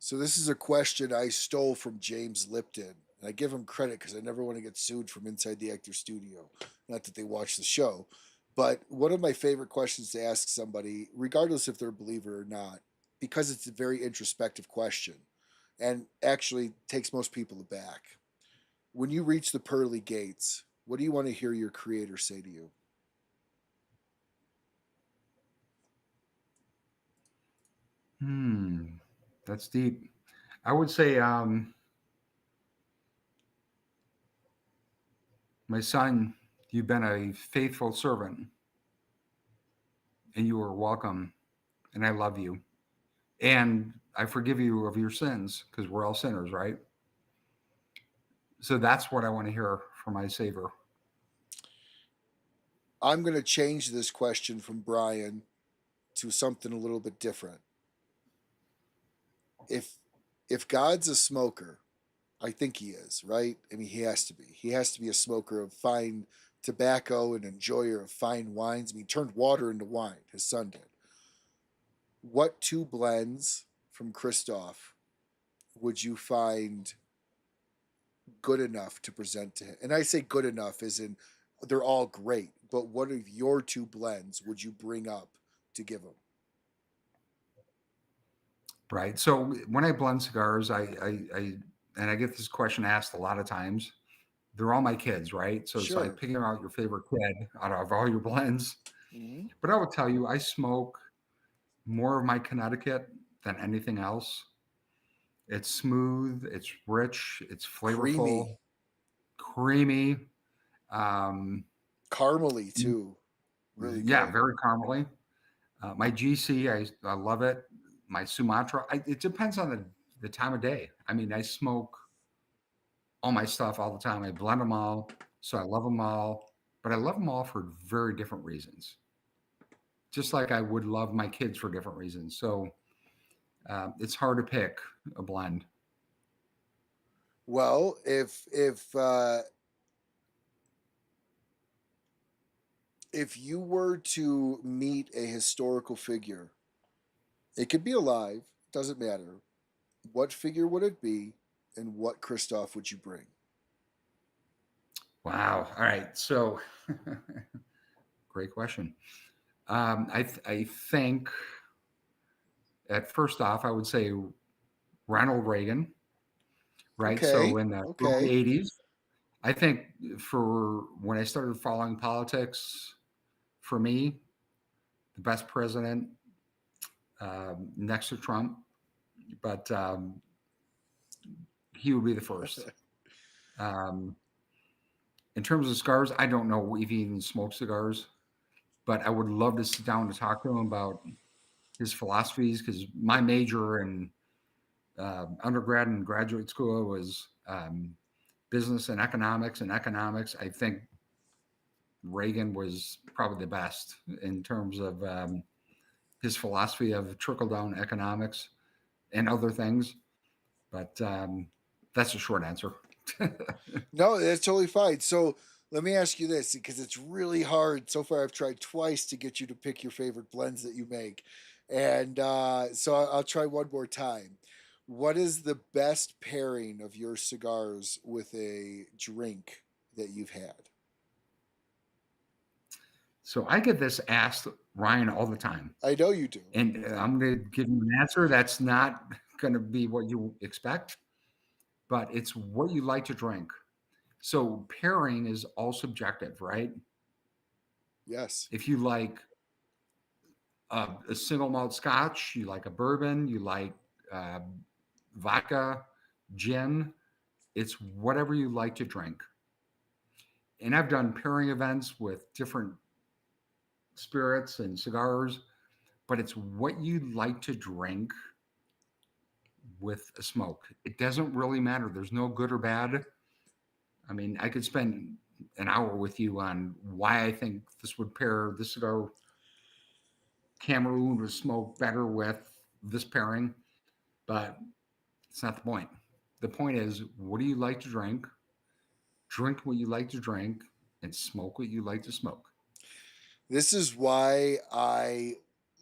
So this is a question I stole from James Lipton. And I give him credit because I never want to get sued from inside the actor studio. Not that they watch the show. But one of my favorite questions to ask somebody, regardless if they're a believer or not, because it's a very introspective question and actually takes most people aback. When you reach the pearly gates, what do you want to hear your creator say to you? Hmm, that's deep. I would say, my son, you've been a faithful servant and you are welcome. And I love you. And I forgive you of your sins because we're all sinners, right? So that's what I want to hear from my Savior. I'm going to change this question from Brian to something a little bit different. If if God's a smoker, I think he is, right? I mean, he has to be. He has to be a smoker of fine tobacco and enjoyer of fine wines. I mean, he turned water into wine. His son did. What two blends from Kristoff would you find good enough to present to him? And I say good enough as in they're all great, but what of your two blends would you bring up to give him? Right. So when I blend cigars, and I get this question asked a lot of times. They're all my kids, right? So it's like Sure. picking out your favorite kid out of all your blends. Mm-hmm. But I will tell you, I smoke more of my Connecticut than anything else. It's smooth, it's rich, it's flavorful, Creamy, creamy. Um, caramely too. Really yeah, good. very caramely. My GC, I love it. My Sumatra, it depends on the time of day. I mean, I smoke all my stuff all the time. I blend them all, so I love them all. But I love them all for very different reasons. Just like I would love my kids for different reasons. So it's hard to pick a blend. Well, if you were to meet a historical figure, it could be alive, doesn't matter. What figure would it be, and what Kristoff would you bring? Wow. All right. So great question. I think at first off, I would say Ronald Reagan, right? So Okay. in the early Okay. 80s, I think for when I started following politics, for me, the best president next to Trump, but he would be the first. Um, in terms of cigars, I don't know if he even smokes cigars, but I would love to sit down and talk to him about his philosophies because my major in undergrad and graduate school was business and economics. And economics, I think Reagan was probably the best in terms of his philosophy of trickle down economics and other things. But that's a short answer. No, that's totally fine. So let me ask you this because it's really hard. So far, I've tried twice to get you to pick your favorite blends that you make. And so I'll try one more time. What is the best pairing of your cigars with a drink that you've had? So I get this asked, Ryan, all the time. I know you do. And I'm going to give you an answer that's not going to be what you expect, but it's what you like to drink. So pairing is all subjective, right? Yes. If you like a single malt scotch, you like a bourbon, you like uh, vodka, gin, it's whatever you like to drink. And I've done pairing events with different spirits and cigars, but it's what you like to drink with a smoke. It doesn't really matter. There's no good or bad. I mean, I could spend an hour with you on why I think this would pair this cigar Cameroon would smoke better with this pairing, but it's not the point. The point is, what do you like to drink? Drink what you like to drink and smoke what you like to smoke. This is why I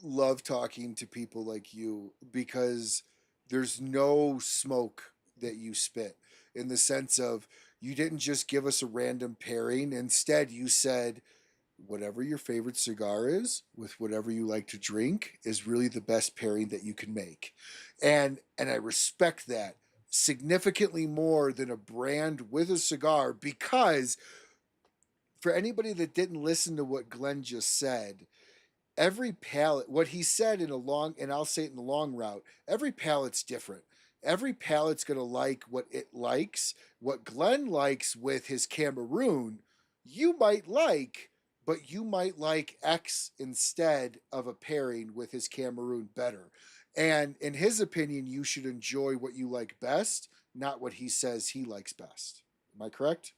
love talking to people like you because there's no smoke that you spit in the sense of you didn't just give us a random pairing. Instead, you said, whatever your favorite cigar is with whatever you like to drink is really the best pairing that you can make. And I respect that significantly more than a brand with a cigar because for anybody that didn't listen to what Glenn just said, every palate, what he said in a long, and I'll say it in the long route, every palate's different. Every palate's going to like what it likes. What Glenn likes with his Cameroon, you might like, but you might like X instead of a pairing with his Cameroon better. And in his opinion, you should enjoy what you like best, not what he says he likes best. Am I correct?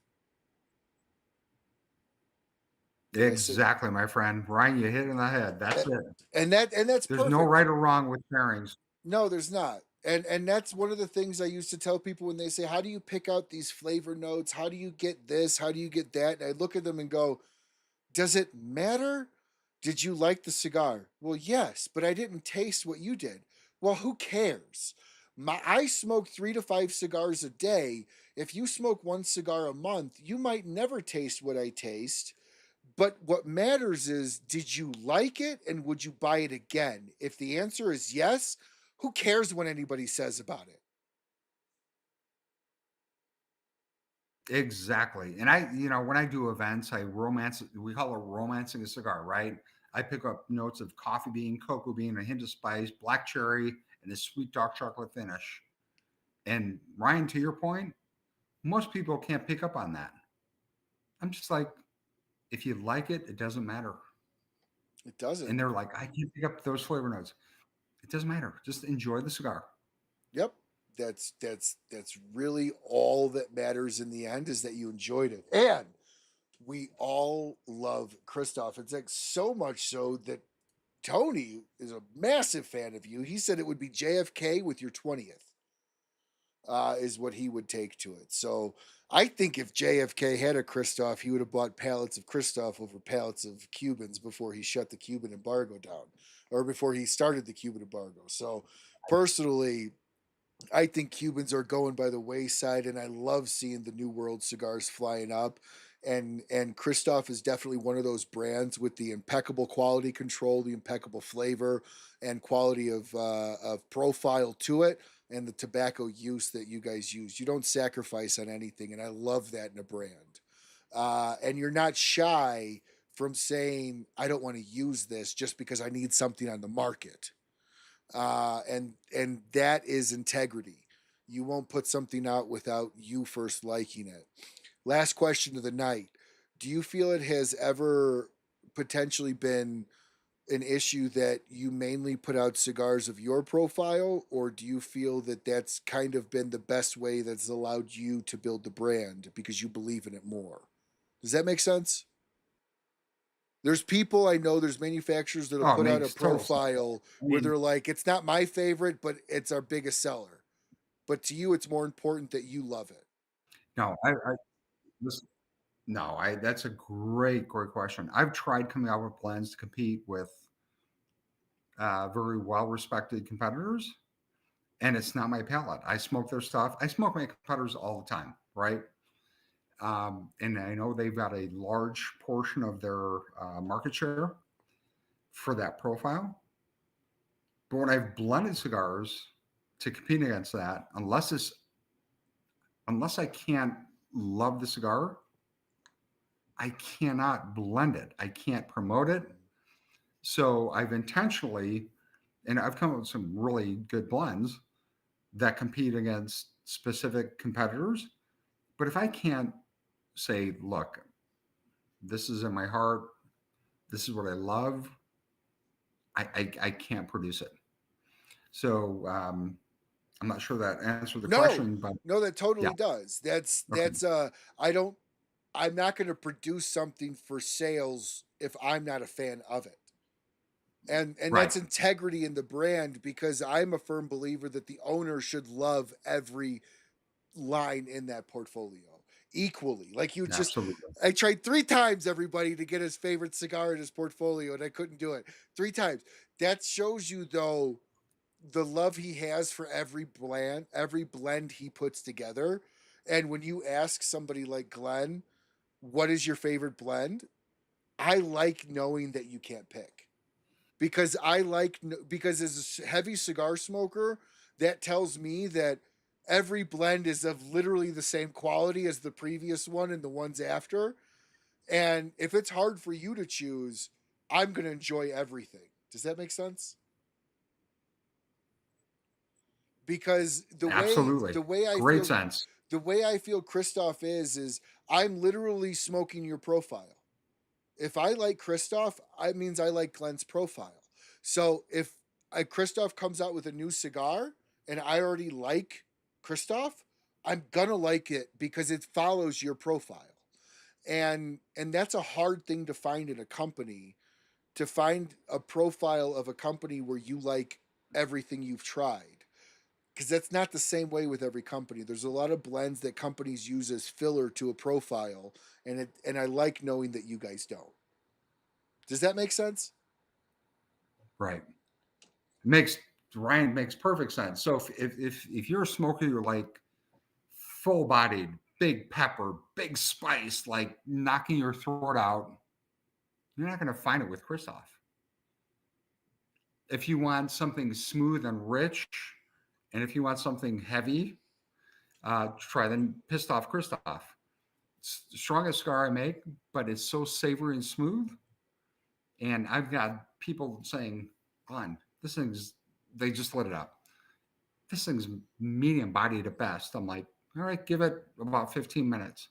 Did I say? Exactly, my friend. Ryan, you hit it on the head. That's it. And that's There's no perfect. right or wrong with pairings. No, there's not. And that's one of the things I used to tell people when they say, "How do you pick out these flavor notes? How do you get this? How do you get that?" And I look at them and go, "Does it matter? Did you like the cigar?" Well, yes, but I didn't taste what you did. Well, who cares? I smoke 3 to 5 cigars a day. If you smoke one cigar a month, you might never taste what I taste. But what matters is, did you like it and would you buy it again? If the answer is yes, who cares what anybody says about it? Exactly. And I, when I do events, I romance, we call it romancing a cigar, right? I pick up notes of coffee bean, cocoa bean, a hint of spice, black cherry, and a sweet dark chocolate finish. And Ryan, to your point, most people can't pick up on that. I'm just like, if you like it, it doesn't matter. It doesn't. And they're like, I can't pick up those flavor notes. It doesn't matter. Just enjoy the cigar. Yep. That's really all that matters in the end is that you enjoyed it. And we all love Kristoff. It's like so much so that Tony is a massive fan of you. He said it would be JFK with your 20th. Is what he would take to it. So I think if JFK had a Kristoff, he would have bought pallets of Kristoff over pallets of Cubans before he shut the Cuban embargo down or before he started the Cuban embargo. So personally, I think Cubans are going by the wayside, and I love seeing the New World cigars flying up. and Kristoff is definitely one of those brands with the impeccable quality control, the impeccable flavor and quality of profile to it, and the tobacco use that you guys use. You don't sacrifice on anything, and I love that in a brand. And you're not shy from saying I don't want to use this just because I need something on the market. And that is integrity. You won't put something out without you first liking it. Last question of the night. Do you feel it has ever potentially been an issue that you mainly put out cigars of your profile, or do you feel that that's kind of been the best way that's allowed you to build the brand because you believe in it more? Does that make sense? There's people I know, there's manufacturers that'll Oh, it put out a makes total sense. profile I where mean, they're like, it's not my favorite, but it's our biggest seller. But to you, it's more important that you love it. no, I listen, no, I that's a great question. I've tried coming out with plans to compete with very well respected competitors, and it's not my palate. I smoke their stuff. I smoke my competitors all the time, right? And I know they've got a large portion of their market share for that profile. But when I've blended cigars to compete against that, unless I can't love the cigar, I cannot blend it. I can't promote it. So I've intentionally, and I've come up with some really good blends that compete against specific competitors. But if I can't say, look, this is in my heart, this is what I love, I can't produce it. So I'm not sure that answered the No, question, but no, that yeah, totally does. okay, I don't I'm not going to produce something for sales if I'm not a fan of it. And right, that's integrity in the brand because I'm a firm believer that the owner should love every line in that portfolio equally. Like you just absolutely, I tried 3 times everybody to get his favorite cigar in his portfolio and I couldn't do it. 3 times. That shows you though the love he has for every blend he puts together. And when you ask somebody like Glenn, what is your favorite blend? I like knowing that you can't pick because because as a heavy cigar smoker, that tells me that every blend is of literally the same quality as the previous one and the ones after. And if it's hard for you to choose, I'm going to enjoy everything. Does that make sense? Because absolutely, great sense. the way I feel Kristoff is I'm literally smoking your profile. If I like Kristoff, it means I like Glenn's profile. So if Kristoff comes out with a new cigar and I already like Kristoff, I'm gonna like it because it follows your profile. And that's a hard thing to find in a company, to find a profile of a company where you like everything you've tried, because that's not the same way with every company. There's a lot of blends that companies use as filler to a profile, and I like knowing that you guys don't. Does that make sense? Right, makes Ryan makes perfect sense. So if you're a smoker, you're like full bodied, big pepper, big spice, like knocking your throat out. You're not going to find it with Kristoff. If you want something smooth and rich, and if you want something heavy, try the Pissed Off Kristoff. It's the strongest cigar I make, but it's so savory and smooth. And I've got people saying, Glenn, this thing's, they just lit it up. This thing's medium bodied at best. I'm like, all right, give it about 15 minutes.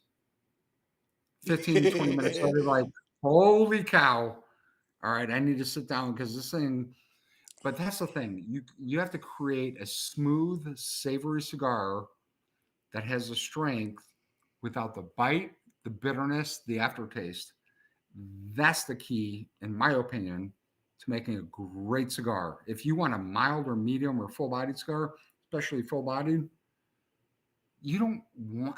15 to 20 minutes. So they're like, holy cow. All right, I need to sit down because this thing, but that's the thing. You have to create a smooth, savory cigar that has the strength without the bite, the bitterness, the aftertaste. That's the key, in my opinion, to making a great cigar. If you want a mild or medium or full bodied cigar, especially full bodied, you don't want,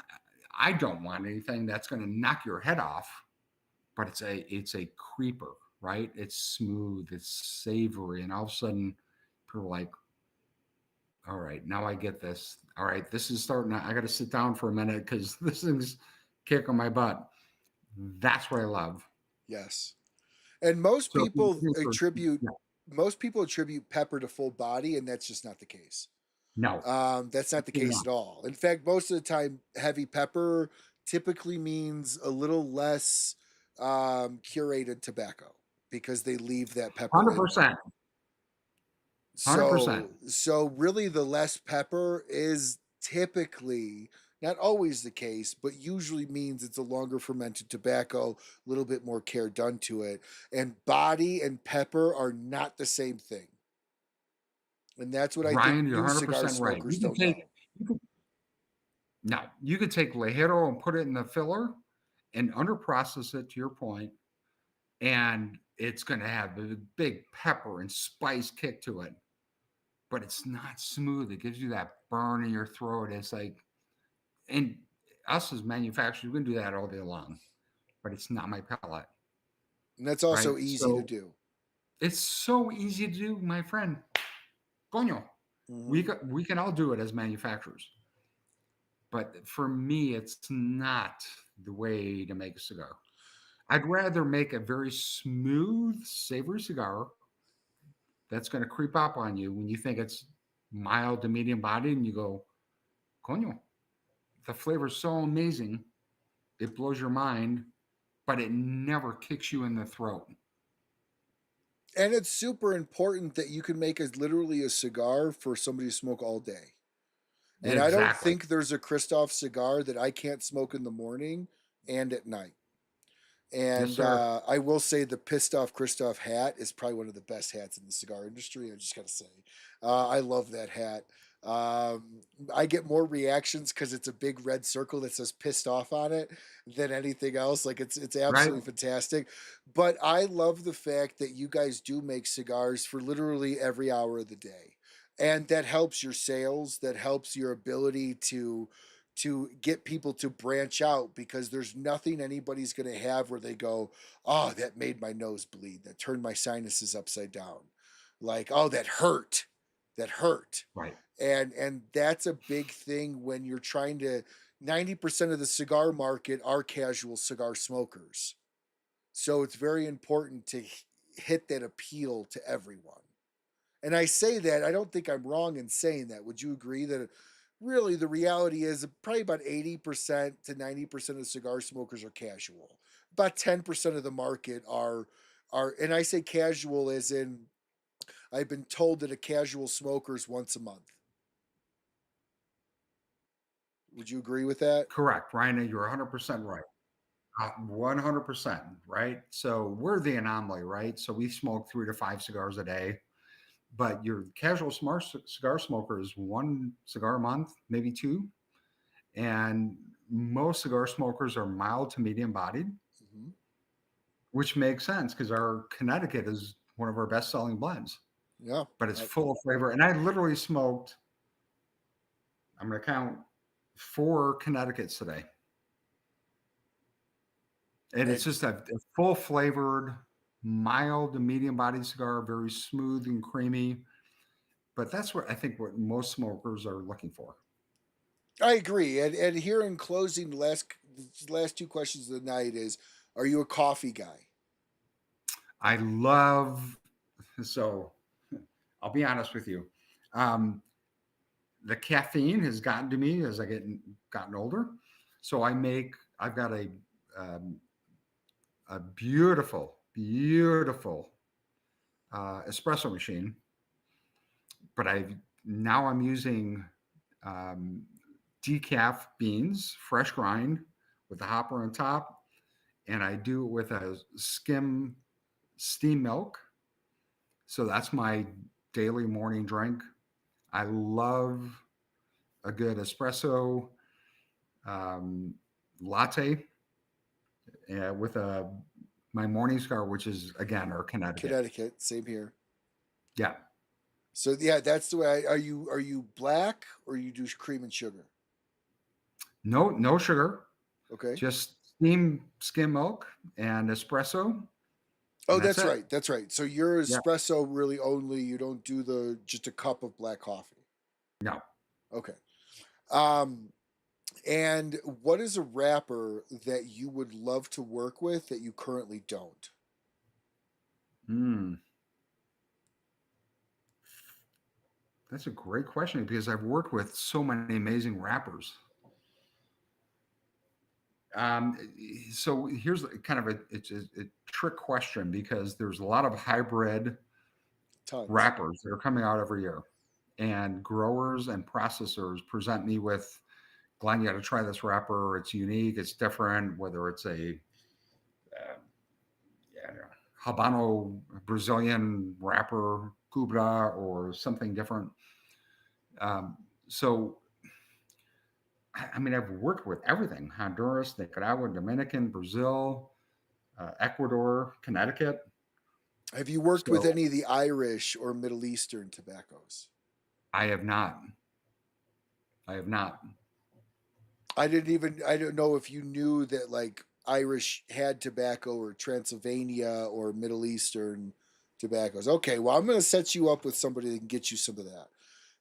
I don't want anything that's going to knock your head off, but it's a creeper, right? It's smooth, it's savory, and all of a sudden people are like, all right, now I get this. All right, this is starting. I got to sit down for a minute because this thing's kicking my butt. That's what I love. Yes. And So if you're looking for, yeah, most people attribute pepper to full body, and that's just not the case. no, That's not the absolutely case not. at all. In fact, most of the time, heavy pepper typically means a little less curated tobacco because they leave that pepper in there. 100%, 100%. So really, the less pepper is typically not always the case, but usually means it's a longer fermented tobacco, a little bit more care done to it. And body and pepper are not the same thing. And that's what I think Ryan, you're new cigar 100% right. smokers don't know. You could, no, you could take Lejero and put it in the filler and under process it to your point, and it's going to have a big pepper and spice kick to it, but it's not smooth. It gives you that burn in your throat. It's like, and us as manufacturers, we can do that all day long, but it's not my palate, And that's also right? easy to So do. it's so easy to do, my friend. Coño, Hmm. we can all do it as manufacturers, but for me, it's not the way to make a cigar. I'd rather make a very smooth, savory cigar that's going to creep up on you when you think it's mild to medium bodied, and you go, "Coño, the flavor is so amazing, it blows your mind, but it never kicks you in the throat." And it's super important that you can make as literally a cigar for somebody to smoke all day. And I don't Exactly. think there's a Kristoff cigar that I can't smoke in the morning and at night. Yes, And sir. I will say the pissed off Kristoff hat is probably one of the best hats in the cigar industry. I just got to say, I love that hat. Um, I get more reactions because it's a big red circle that says "pissed off" on it than anything else. Like it's Right? absolutely fantastic. But I love the fact that you guys do make cigars for literally every hour of the day, and that helps your sales. That helps your ability to get people to branch out because there's nothing anybody's going to have where they go, oh, that made my nose bleed, that turned my sinuses upside down, like, oh, that hurt. Right. And that's a big thing when you're trying to 90% of the cigar market are casual cigar smokers, so it's very important to hit that appeal to everyone. And I say that, I don't think I'm wrong in saying that. Would you agree that really the reality is probably about 80% to 90% of cigar smokers are casual? About 10% of the market are, and I say casual as in I've been told that a casual smoker is once a month. Would you agree with that? Correct, Ryan. You're 100% right. 100%. Right. So we're the anomaly, right? So we smoke 3 to 5 cigars a day, but your casual smart cigar smoker is 1 cigar a month, maybe two. And most cigar smokers are mild to medium bodied, Hmm. which makes sense because our Connecticut is one of our best selling blends, Yeah. but it's full of flavor. And I literally smoked, I'm going to count 4 Connecticut's today. And it's And just a full flavored, mild to medium bodied cigar, very smooth and creamy. But that's what I think what most smokers are looking for. I agree. And here in closing, the last two questions of the night is: are you a coffee guy? I love, so I'll be honest with you. Um, the caffeine has gotten to me as I gotten older. So I've got um, a beautiful, beautiful espresso machine, but I'm using um, decaf beans, fresh grind with the hopper on top, and I do it with a skim steam milk. So that's my daily morning drink. I love a good espresso um, latte with my morning cigar, which is again our Connecticut. Connecticut, same here. Yeah, So yeah, that's the way. Are you black or you do cream and sugar? no sugar, Okay. just steam skim milk and espresso, Oh, and that's that's it. right. That's right. So your Yeah, espresso really only you don't do the just a cup of black coffee. no, Okay. Um, And what is a rapper that you would love to work with that you currently don't? Hmm, that's a great question because I've worked with so many amazing rappers. So here's kind of a trick question because there's a lot of hybrid Tons. rappers that are coming out every year, and growers and processors present me with, Glenn, you got to try this rapper. It's unique, it's different. Whether it's a yeah, Habano Brazilian rapper, Kubra, or something different. So I mean, I've worked with everything: Honduras, Nicaragua, Dominican, Brazil, Ecuador, Connecticut. Have you worked with So any of the Irish or Middle Eastern tobaccos? I have not. I have not. I don't know if you knew that like Irish had tobacco or Transylvania or Middle Eastern tobaccos. Okay, well, I'm going to set you up with somebody that can get you some of that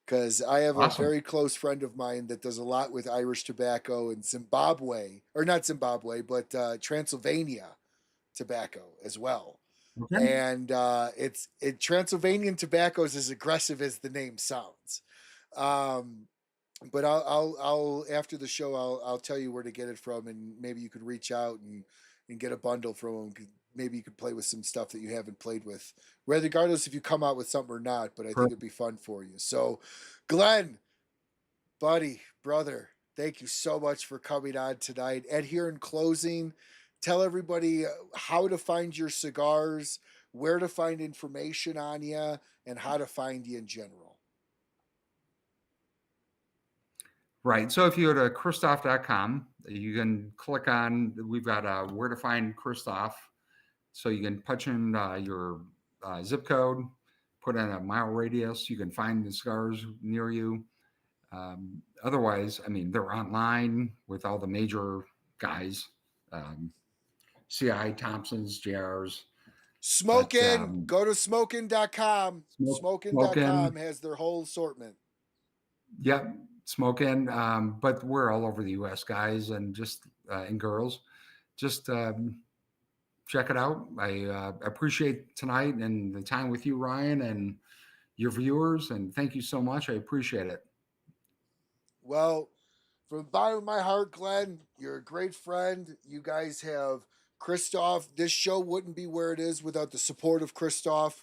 because I have a Awesome. very close friend of mine that does a lot with Irish tobacco in Zimbabwe, or not Zimbabwe, but Transylvania tobacco as well. Okay. And Transylvanian tobacco is as aggressive as the name sounds. Um, but I'll after the show I'll tell you where to get it from, and maybe you could reach out and get a bundle from them. Maybe you could play with some stuff that you haven't played with, regardless if you come out with something or not. But I think it'd be fun for you. So, Glenn, buddy, brother, thank you so much for coming on tonight. And here in closing, tell everybody how to find your cigars, where to find information on you, and how to find you in general. Right. So if you go to Kristoff.com, you can click on, we've got where to find Kristoff. So you can punch in your zip code, put in a mile radius. You can find the cigars near you. Otherwise, I mean, they're online with all the major guys, um, CI, Thompson's, JR's. But Smoking, go to smoking.com. smoking, Smoking.com has their whole assortment. yep, smoking. But we're all over the U.S., guys, and just and girls. Just check it out. I appreciate tonight and the time with you, Ryan, and your viewers. And thank you so much. I appreciate it. Well, from the bottom of my heart, Glenn, you're a great friend. You guys have Kristoff. This show wouldn't be where it is without the support of Kristoff.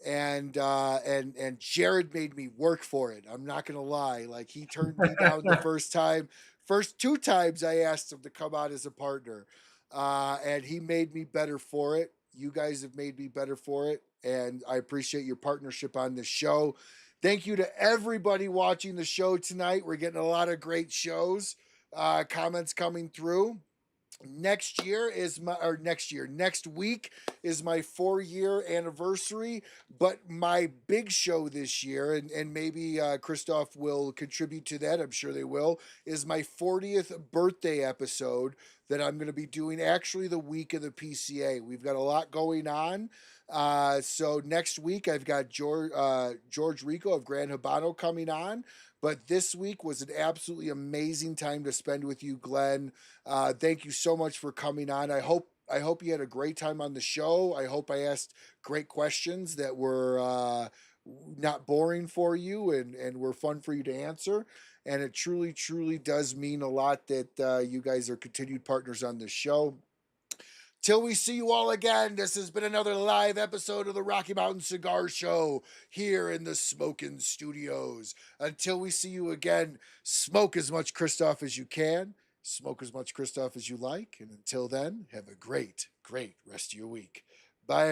And Jared made me work for it. I'm not gonna lie. Like he turned me down the first time. First two times I asked him to come out as a partner. And he made me better for it. You guys have made me better for it. And I appreciate your partnership on this show. Thank you to everybody watching the show tonight. We're getting a lot of great shows, comments coming through. Next week is my 4-year anniversary, but my big show this year, and maybe Kristoff will contribute to that, I'm sure they will, is my 40th birthday episode that I'm going to be doing actually the week of the PCA. We've got a lot going on. So next week I've got George Rico of Gran Habano coming on. But this week was an absolutely amazing time to spend with you, Glenn. Thank you so much for coming on. I hope you had a great time on the show. I hope I asked great questions that were not boring for you and were fun for you to answer. And it truly, truly does mean a lot that you guys are continued partners on this show. Till we see you all again, this has been another live episode of the Rocky Mountain Cigar Show here in the Smokin' Studios. Until we see you again, smoke as much Kristoff as you can, smoke as much Kristoff as you like, and until then, have a great, great rest of your week. Bye.